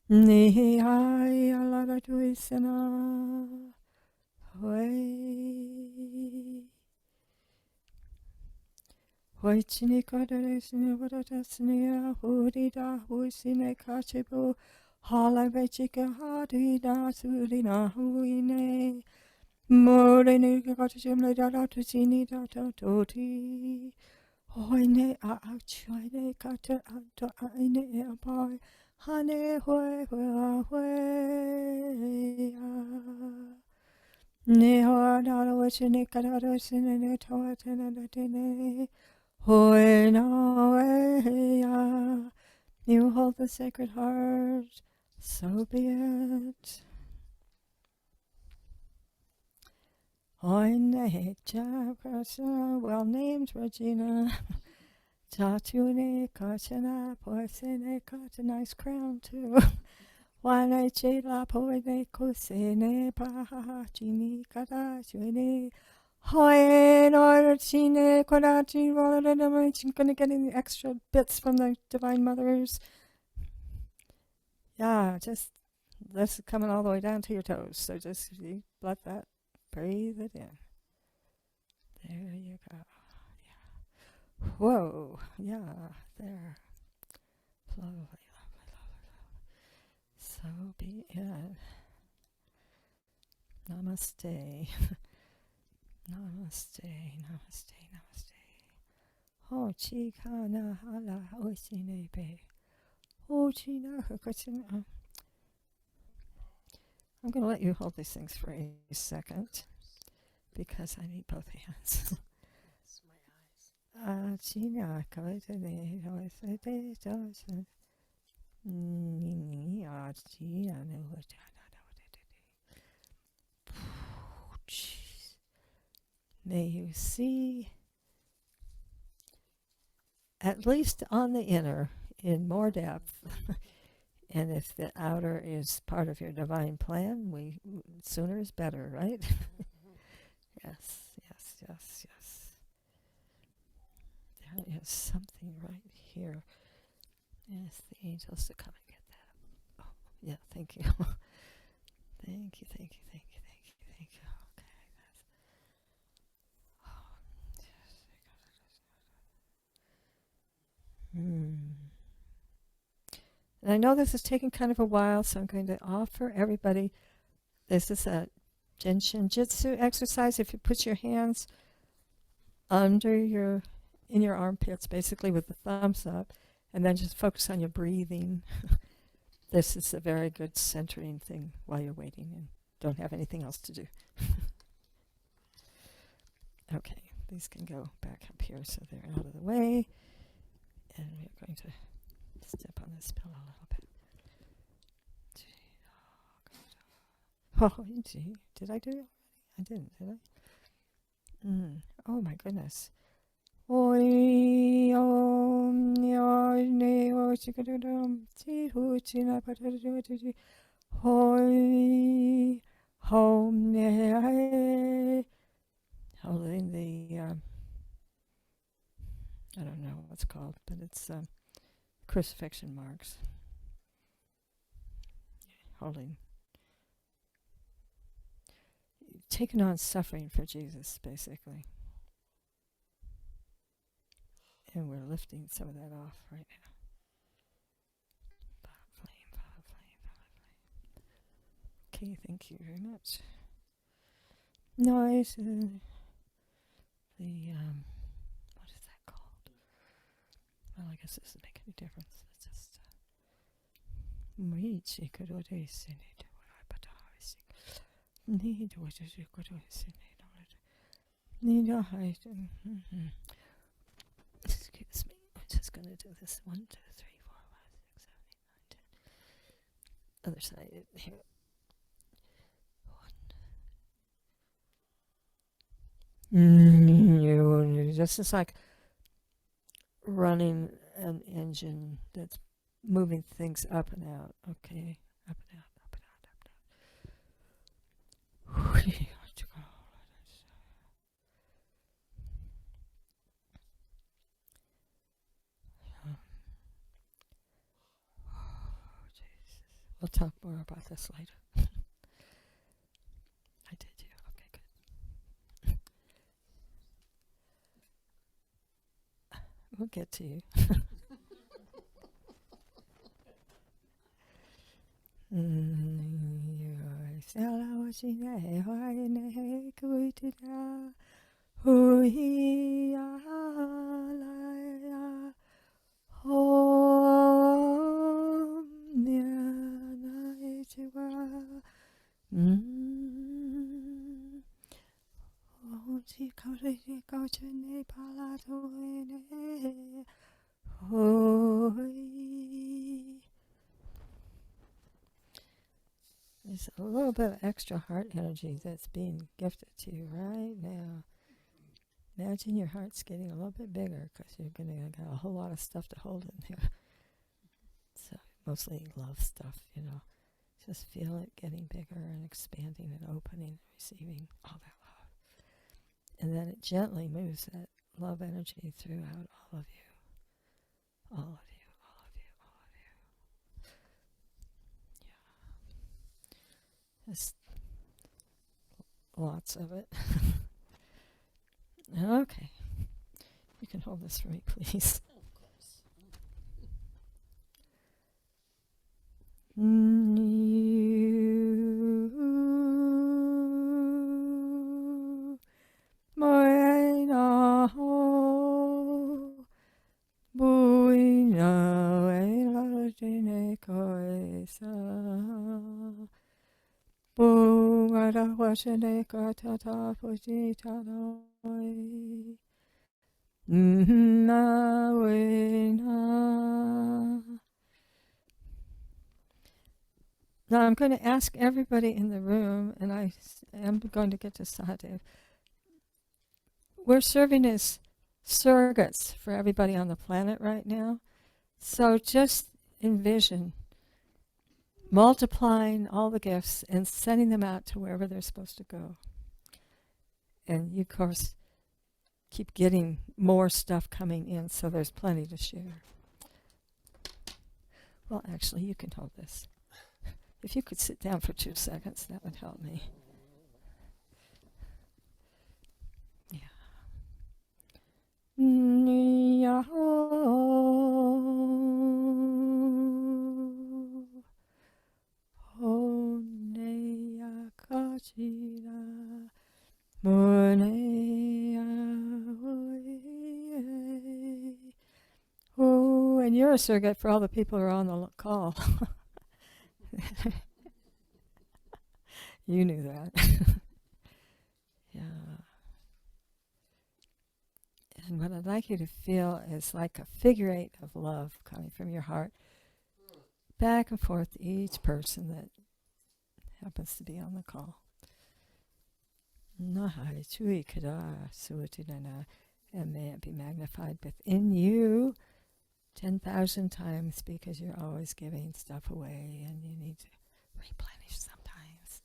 ni hai alala tuisena. Hoe. Hoichini kadaresini vadatasini hurida huisine kachibu halavechika hadida surina huine morene kakachimle dada tusini dada toti hoine aachine kata ato aine apai hane hue hue hue ne hoa dada wachine kadaresini ne toa tena datene. You hold the Sacred Heart, so be it. Well named, Regina. Tatune Kachana, Poisene got a nice crown too. Wane Chela Poine Kosene Paha Chini Kata Chune. Hoy, Lord, Chine, Kodachi, I'm gonna get any extra bits from the Divine Mothers. Yeah, just this is coming all the way down to your toes. So just you let that, breathe it in. There you go. Yeah. Whoa. Yeah. There. Lovely, lovely, lovely, lovely. So be it. Namaste. Namaste, namaste, namaste. Ho chi ka na hala oisine be. Ho chi na hukachin. I'm going to let you hold these things for a second because I need both hands. Chi na kaitane oisite dosa. Ni chi na no May you see, at least on the inner, in more depth. And if the outer is part of your divine plan, sooner is better, right? Yes, yes, yes, yes. There is something right here. Yes, the angels to come and get that. Oh, yeah, thank you. Thank you, thank you, thank you, thank you, thank you. And I know this is taking kind of a while, so I'm going to offer everybody, this is a Genshin Jitsu exercise. If you put your hands in your armpits, basically with the thumbs up, and then just focus on your breathing. This is a very good centering thing while you're waiting and don't have anything else to do. Okay, these can go back up here so they're out of the way. And we're going to step on this pillow a little bit. Oh, gee. Did I do it already? I didn't, did I? Oh, my goodness. Oi, om, ya, ne, o, chikadudum, ti, hu, china, patadudududi, hoi, hom, ne, ae. Holding the, I don't know what's called, but it's crucifixion marks. Holding. Taking on suffering for Jesus, basically. And we're lifting some of that off right now. Flame, flame. Okay, thank you very much. Nice. What is that called? Well, I guess this doesn't make any difference. It's just excuse me. I'm just going to do this 1, 2, 3, 4, 5, 6, 7, 8, 9, 10. Other side here. 1. This is like running an engine that's moving things up and out. Okay, up and out, up and out, up and out. We'll talk more about this later. I did you. Okay, good. We'll get to you. There's a little bit of extra heart energy that's being gifted to you right now. Imagine your heart's getting a little bit bigger because you're going to get a whole lot of stuff to hold in there. So mostly love stuff, you know. Just feel it getting bigger and expanding and opening and receiving all that love. And then it gently moves that love energy throughout all of you. All of you, all of you, all of you. Yeah. There's lots of it. Okay. You can hold this for me, please. Of course. Now I'm going to ask everybody in the room, and I am going to get to Sahadev. We're serving as surrogates for everybody on the planet right now. So just envision multiplying all the gifts and sending them out to wherever they're supposed to go. And you, of course, keep getting more stuff coming in, so there's plenty to share. Well, actually, you can hold this. If you could sit down for 2 seconds, that would help me. Yeah. Oh, and you're a surrogate for all the people who are on the call. You knew that. Yeah. And what I'd like you to feel is like a figure eight of love coming from your heart back and forth to each person that happens to be on the call. Nahai chui kada suatinana, and may it be magnified within you 10,000 times, because you're always giving stuff away and you need to replenish sometimes.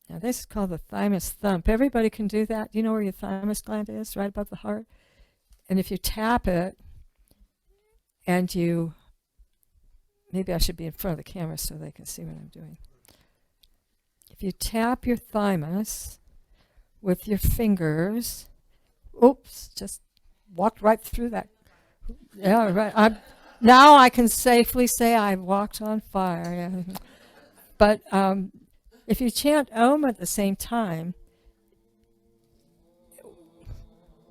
Now this is called the thymus thump. Everybody can do that. You know where your thymus gland is? Right above the heart. And if you tap it, and you, maybe I should be in front of the camera so they can see what I'm doing. If you tap your thymus with your fingers, oops, just walked right through that. Yeah, right. Now I can safely say I've walked on fire. Yeah. But if you chant Om at the same time,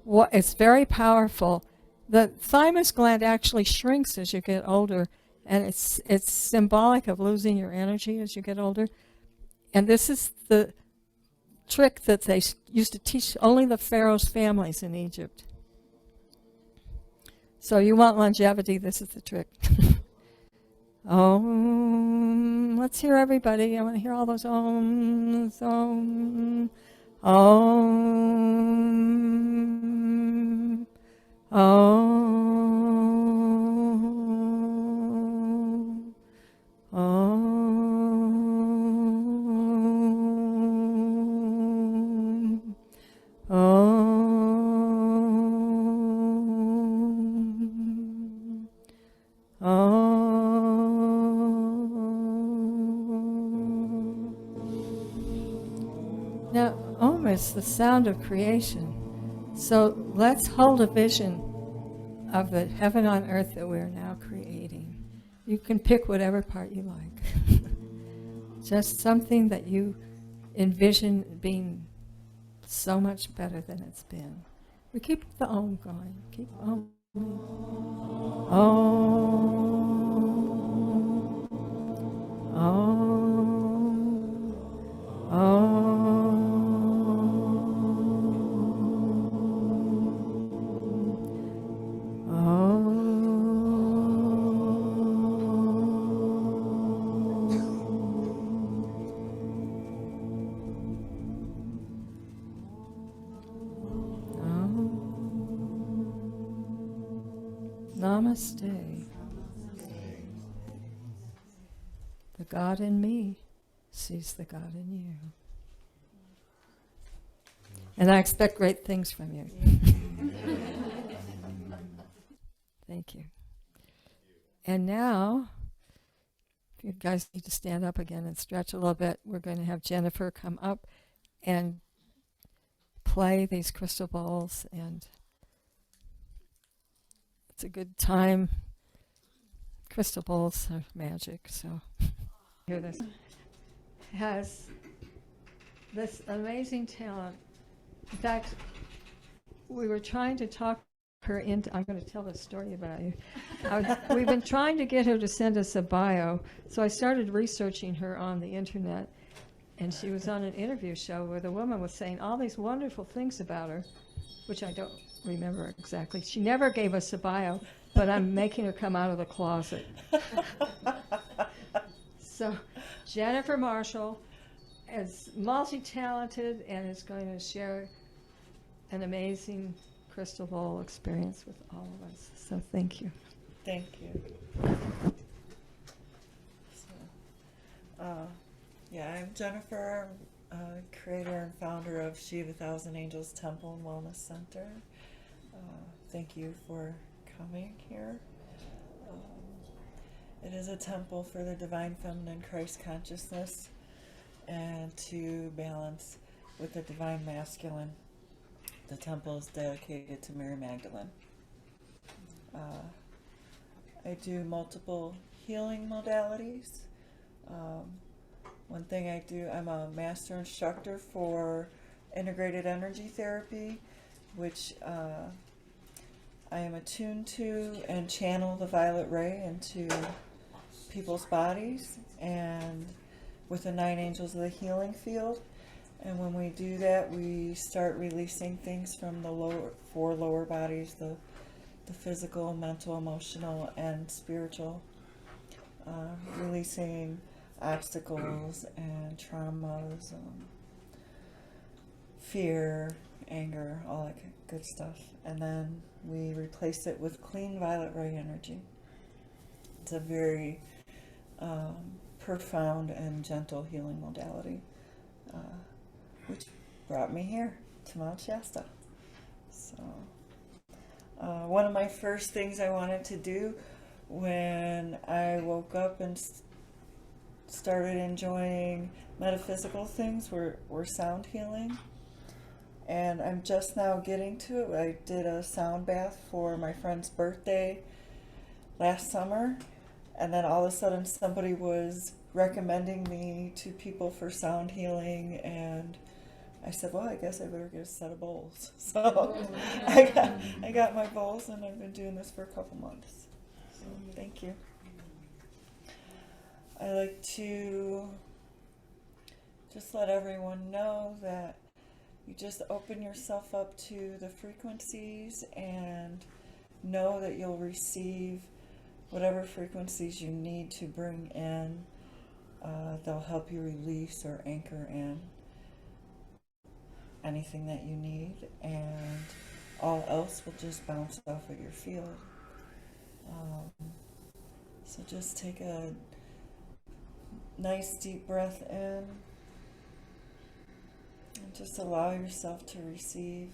it's very powerful. The thymus gland actually shrinks as you get older, and it's symbolic of losing your energy as you get older. And this is the trick that they used to teach only the pharaoh's families in Egypt. So you want longevity, this is the trick. Om. Let's hear everybody. I want to hear all those Oms. Om. Om. Om. Now, Om is the sound of creation. So let's hold a vision of the heaven on earth that we're now creating. You can pick whatever part you like. Just something that you envision being so much better than it's been. We keep the Om going. Keep Om. Om. Om. Om. Namaste. The God in me sees the God in you. And I expect great things from you. Thank you. And now, if you guys need to stand up again and stretch a little bit, we're going to have Jennifer come up and play these crystal balls, and it's a good time. Crystal balls are magic, so hear this. Has this amazing talent. In fact, we were trying to talk her into, I'm going to tell this story about you. We've been trying to get her to send us a bio, so I started researching her on the internet, and she was on an interview show where the woman was saying all these wonderful things about her, which I don't remember exactly. She never gave us a bio, but I'm making her come out of the closet. So Jennifer Marshall is multi-talented and is going to share an amazing crystal ball experience with all of us. So thank you. Thank you. Yeah, I'm Jennifer, creator and founder of Shiva Thousand Angels Temple and Wellness Center. Thank you for coming here. It is a temple for the divine feminine Christ consciousness and to balance with the divine masculine. The temple is dedicated to Mary Magdalene. I do multiple healing modalities. One thing I do, I'm a master instructor for integrated energy therapy, which I am attuned to and channel the violet ray into people's bodies and with the 9 angels of the healing field. And when we do that, we start releasing things from the 4 lower bodies, the physical, mental, emotional, and spiritual, releasing obstacles and traumas, fear, anger, all that good stuff. And then we replace it with clean violet ray energy. It's a very profound and gentle healing modality, which brought me here to Mount Shasta. So one of my first things I wanted to do when I woke up and started enjoying metaphysical things were sound healing. And I'm just now getting to it. I did a sound bath for my friend's birthday last summer, and then all of a sudden somebody was recommending me to people for sound healing, and I said, well, I guess I better get a set of bowls. So I got my bowls, and I've been doing this for a couple months. So thank you. I like to just let everyone know that you just open yourself up to the frequencies and know that you'll receive whatever frequencies you need to bring in. They'll help you release or anchor in anything that you need, and all else will just bounce off of your field. So just take a nice deep breath in and just allow yourself to receive.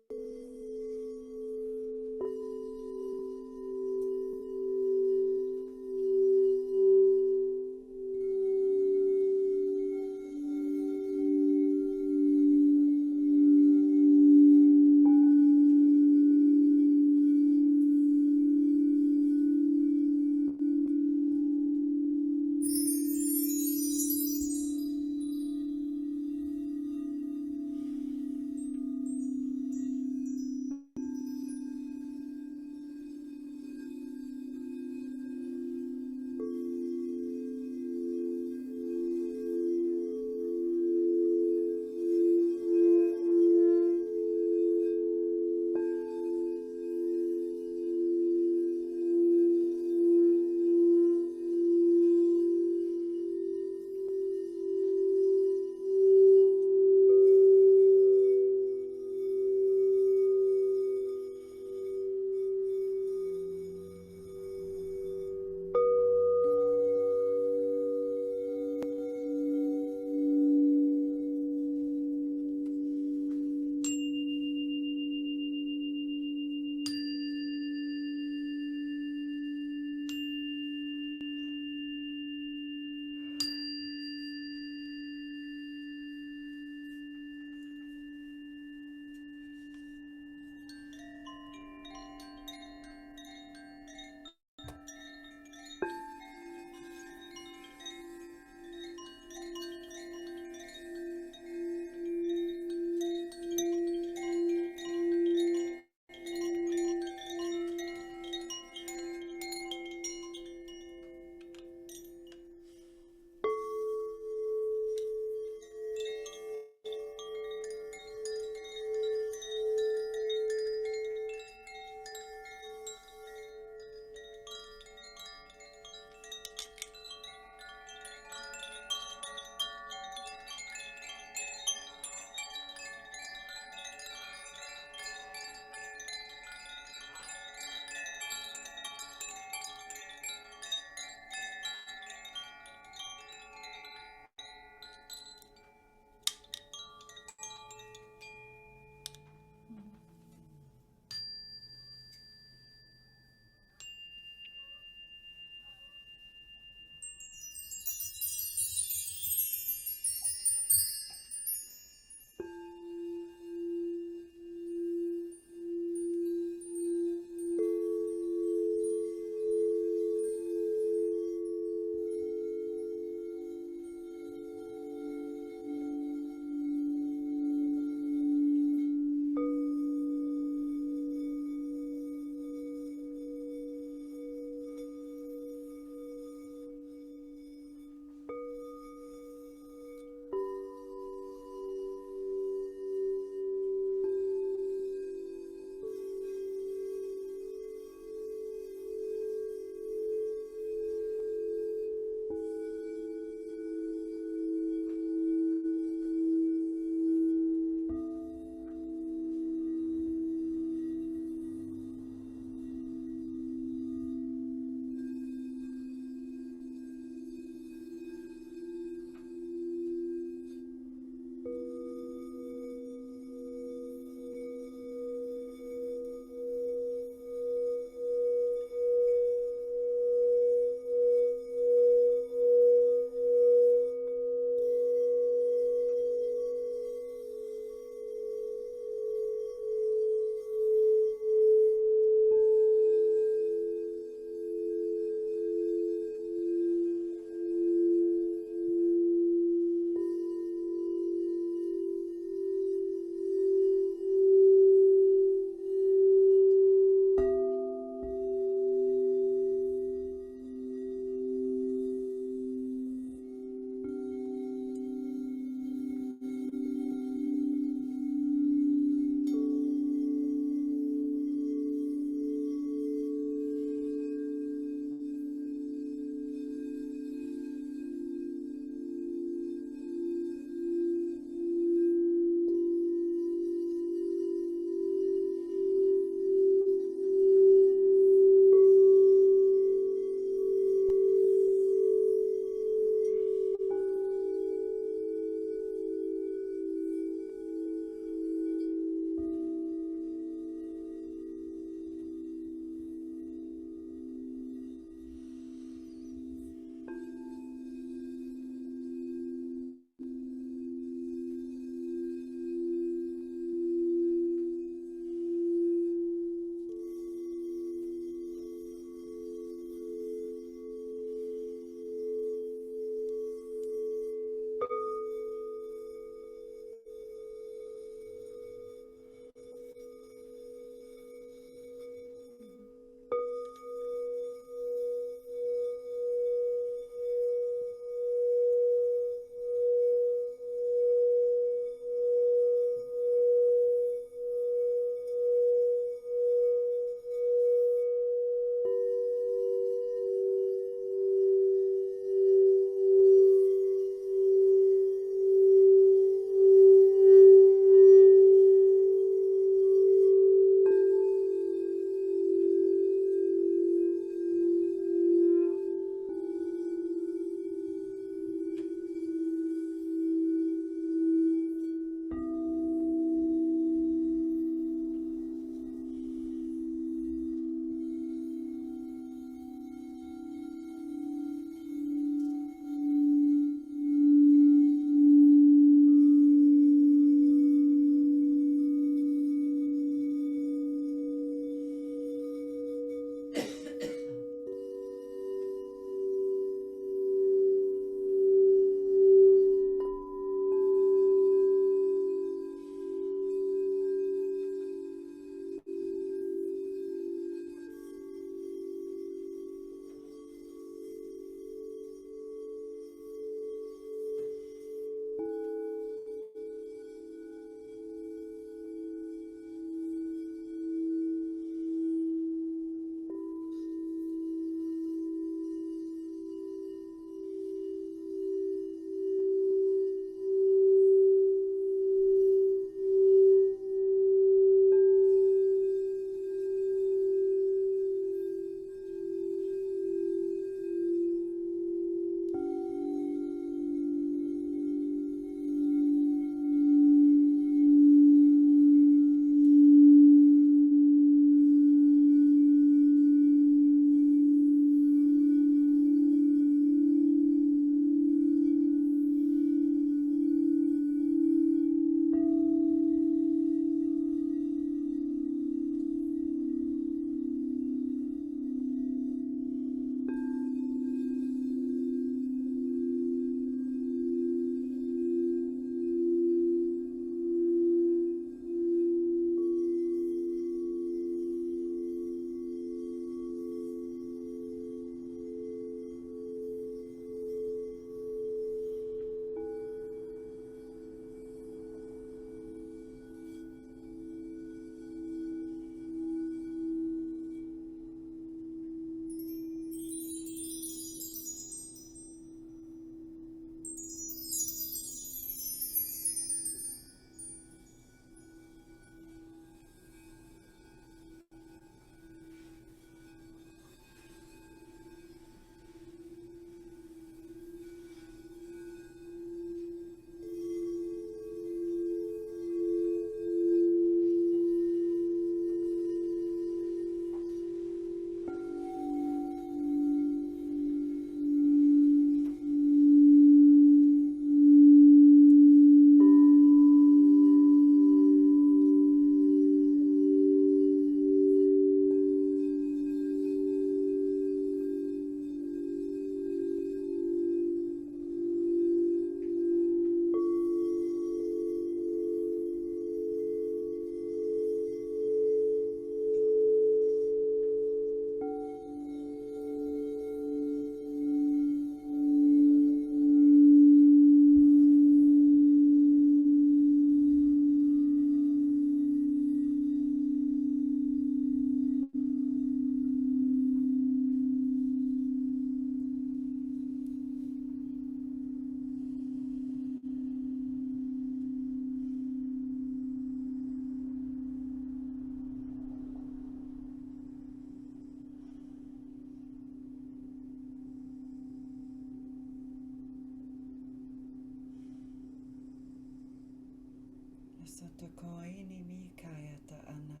Sotoko ini mi kayata ana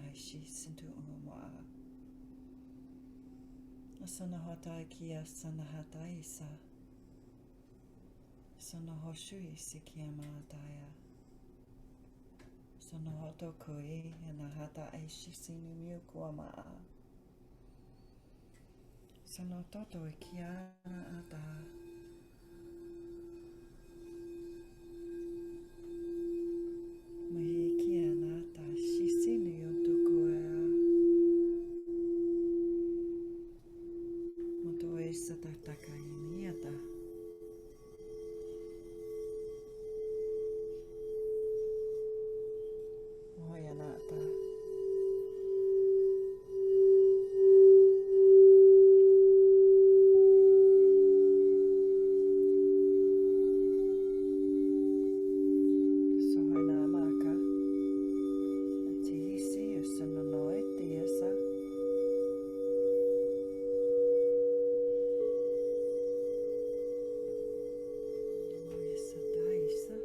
aishi sintu umwa. Asana kia sanahata isa. Sonohoshui sikiyama daya. Sonohoto koi anahata aishi sinu miukuama. Sonototo ikiana ata. Mahikiana ata shisinu yotokoea. Motoe satataka imiata. Moyanata. Sohanamaka. Atihisi usanonoi tiasa. Moyasataisa.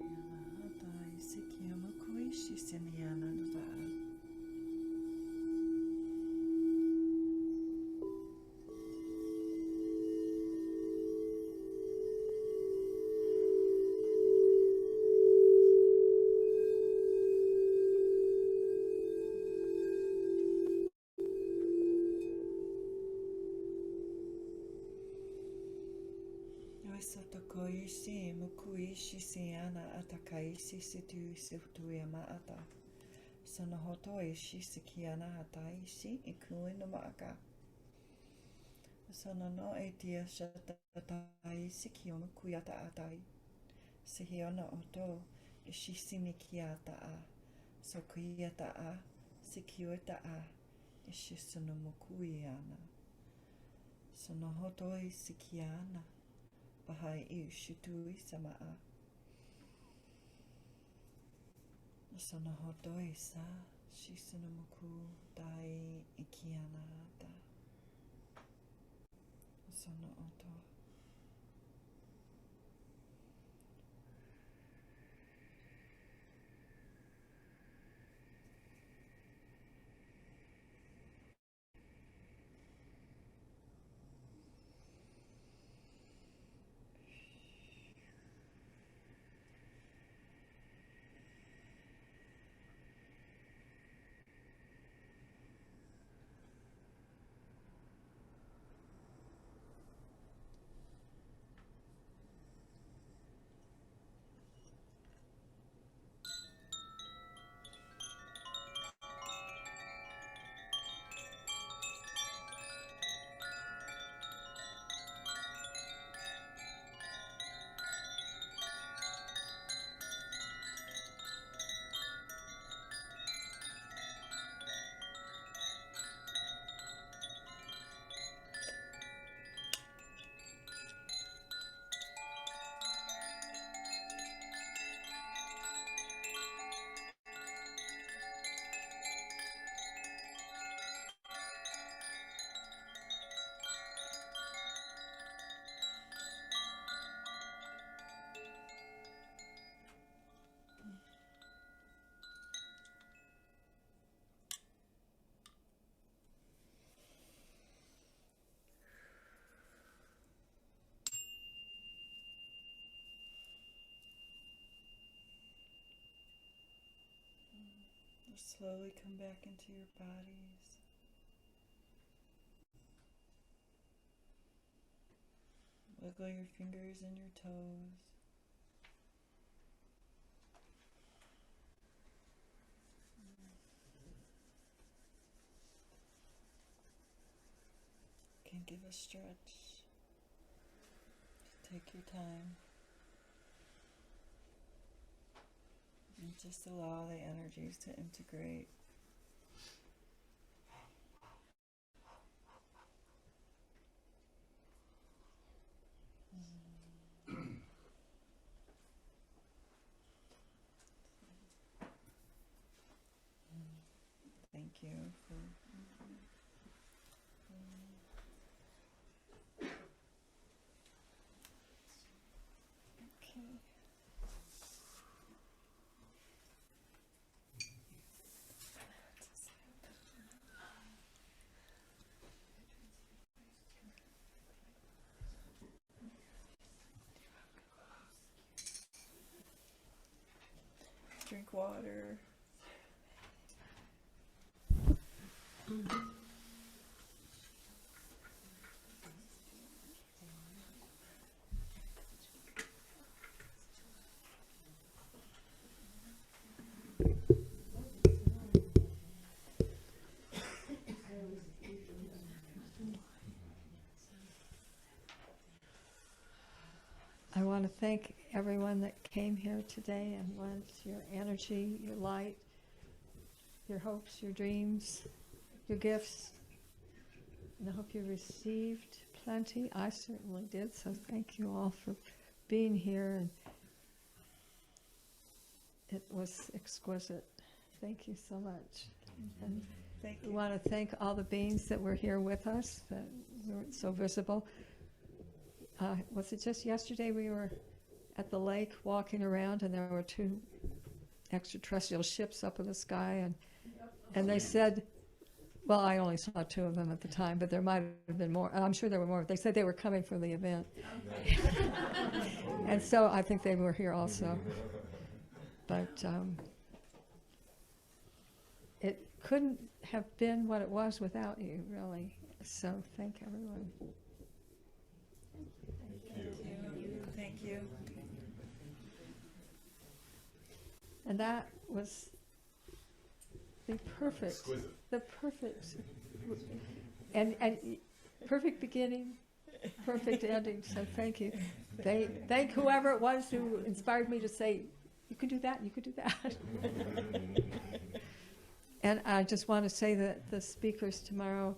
Yanahata isikiyama kuishi seniana nada. Oisotokoishi mukuishi siana atakaisi situ situyama ata. Sonohotoishi sikiana hataishi ikui no maka. Sonono etia shatatai sikiyomu kuyata atai. Sihiona oto ishishimikiata a. Sokuyata a. Sikiota a. Ishisonomukuyana. Sonohotoi sikiana. Bahai ishutui samaa. Sonohotoi sa. Shisonomuku dai ikianata. Sono oto. Slowly come back into your bodies. Wiggle your fingers and your toes. give a stretch. Take your time. And just allow the energies to integrate. Thank you for okay. Drink water. I want to thank everyone that came here today and lent your energy, your light, your hopes, your dreams, your gifts. And I hope you received plenty. I certainly did, so thank you all for being here. And it was exquisite. Thank you so much. And Thank we you. want to thank all the beings that were here with us, that weren't so visible. Was it just yesterday we were at the lake walking around and there were 2 extraterrestrial ships up in the sky, and they said, well, I only saw 2 of them at the time, but there might have been more. I'm sure there were more. They said they were coming from the event. And so I think they were here also. But it couldn't have been what it was without you, really. So thank everyone. Thank you. And that was the perfect, and perfect beginning, perfect ending. So thank you. Thank whoever it was who inspired me to say, you can do that, you can do that. And I just want to say that the speakers tomorrow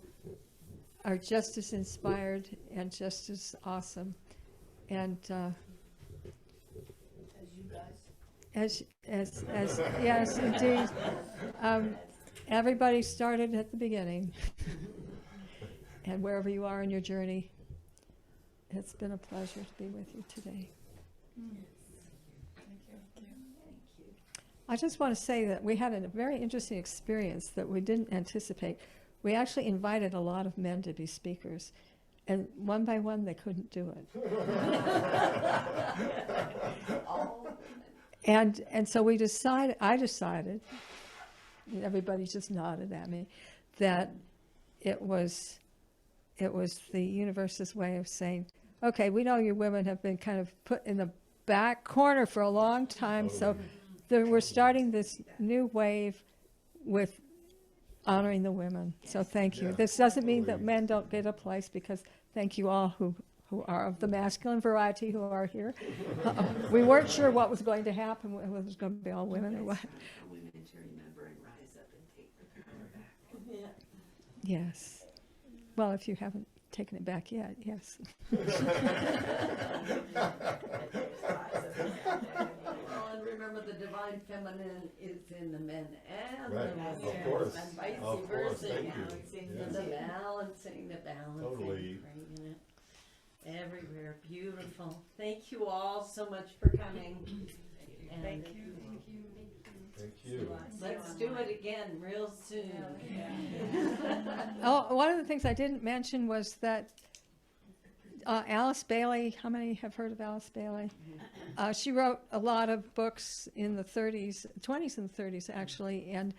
are just as inspired and just as awesome. And as yes, indeed. Everybody started at the beginning. And wherever you are in your journey, it's been a pleasure to be with you today. I just want to say that we had a very interesting experience that we didn't anticipate. We actually invited a lot of men to be speakers, and one by one they couldn't do it. And so I decided, and everybody just nodded at me, that it was the universe's way of saying, okay, we know you women have been kind of put in the back corner for a long time, so we're starting this new wave with honoring the women. So thank you. This doesn't mean that men don't get a place, because thank you all who are of the masculine variety who are here. We weren't sure what was going to happen, whether it was going to be all women or what. Women to remember and rise up and take their power back. Yes. Well, if you haven't taken it back yet, yes. And remember, the divine feminine is in the men and Right, the women. of course. And vice Of course, versa. thank you. Balancing Yes. the balancing, the balancing. Totally. Bringing it everywhere. Beautiful. Thank you all so much for coming. And Thank you. Thank you. let's do it again real soon. Oh, one of the things I didn't mention was that Alice Bailey, how many have heard of Alice Bailey? She wrote a lot of books in the 20s and 30s actually, and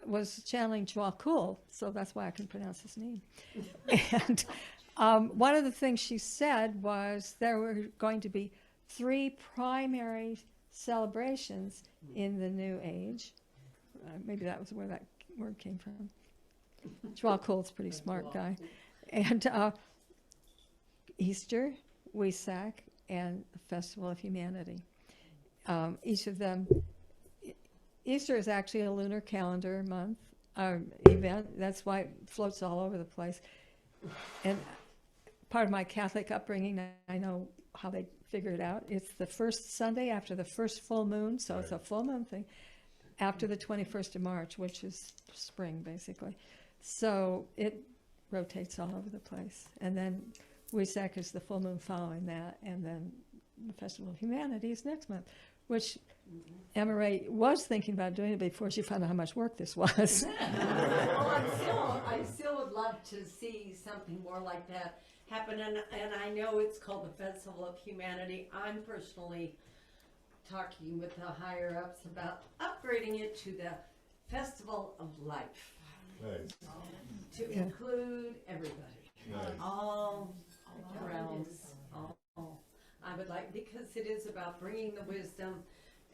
was channeling Djwal Khul, so that's why I can pronounce his name. And one of the things she said was there were going to be 3 primary celebrations in the New Age. Maybe that was where that word came from. Djwal Khul's a pretty smart guy. And Easter, Wesak, and the Festival of Humanity. Each of them, Easter is actually a lunar calendar month event. That's why it floats all over the place. And part of my Catholic upbringing, I know how they figure it out. It's the first Sunday after the first full moon, so it's a full moon thing, after the 21st of March, which is spring, basically. So it rotates all over the place. And then Wesak is the full moon following that, and then the Festival of Humanity is next month, which Emma Ray was thinking about doing it before she found out how much work this was. Well, I still would love to see something more like that happen, and I know it's called the Festival of Humanity. I'm personally talking with the higher ups about upgrading it to the Festival of Life, Nice. to Yeah. include everybody, Nice. all realms, all. I would like, because it is about bringing the wisdom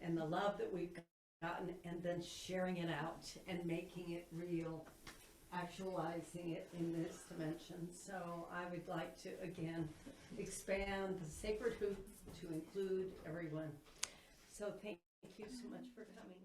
and the love that we've gotten and then sharing it out and making it real, actualizing it in this dimension. So I would like to, again, expand the sacred hoop to include everyone. So thank you so much for coming.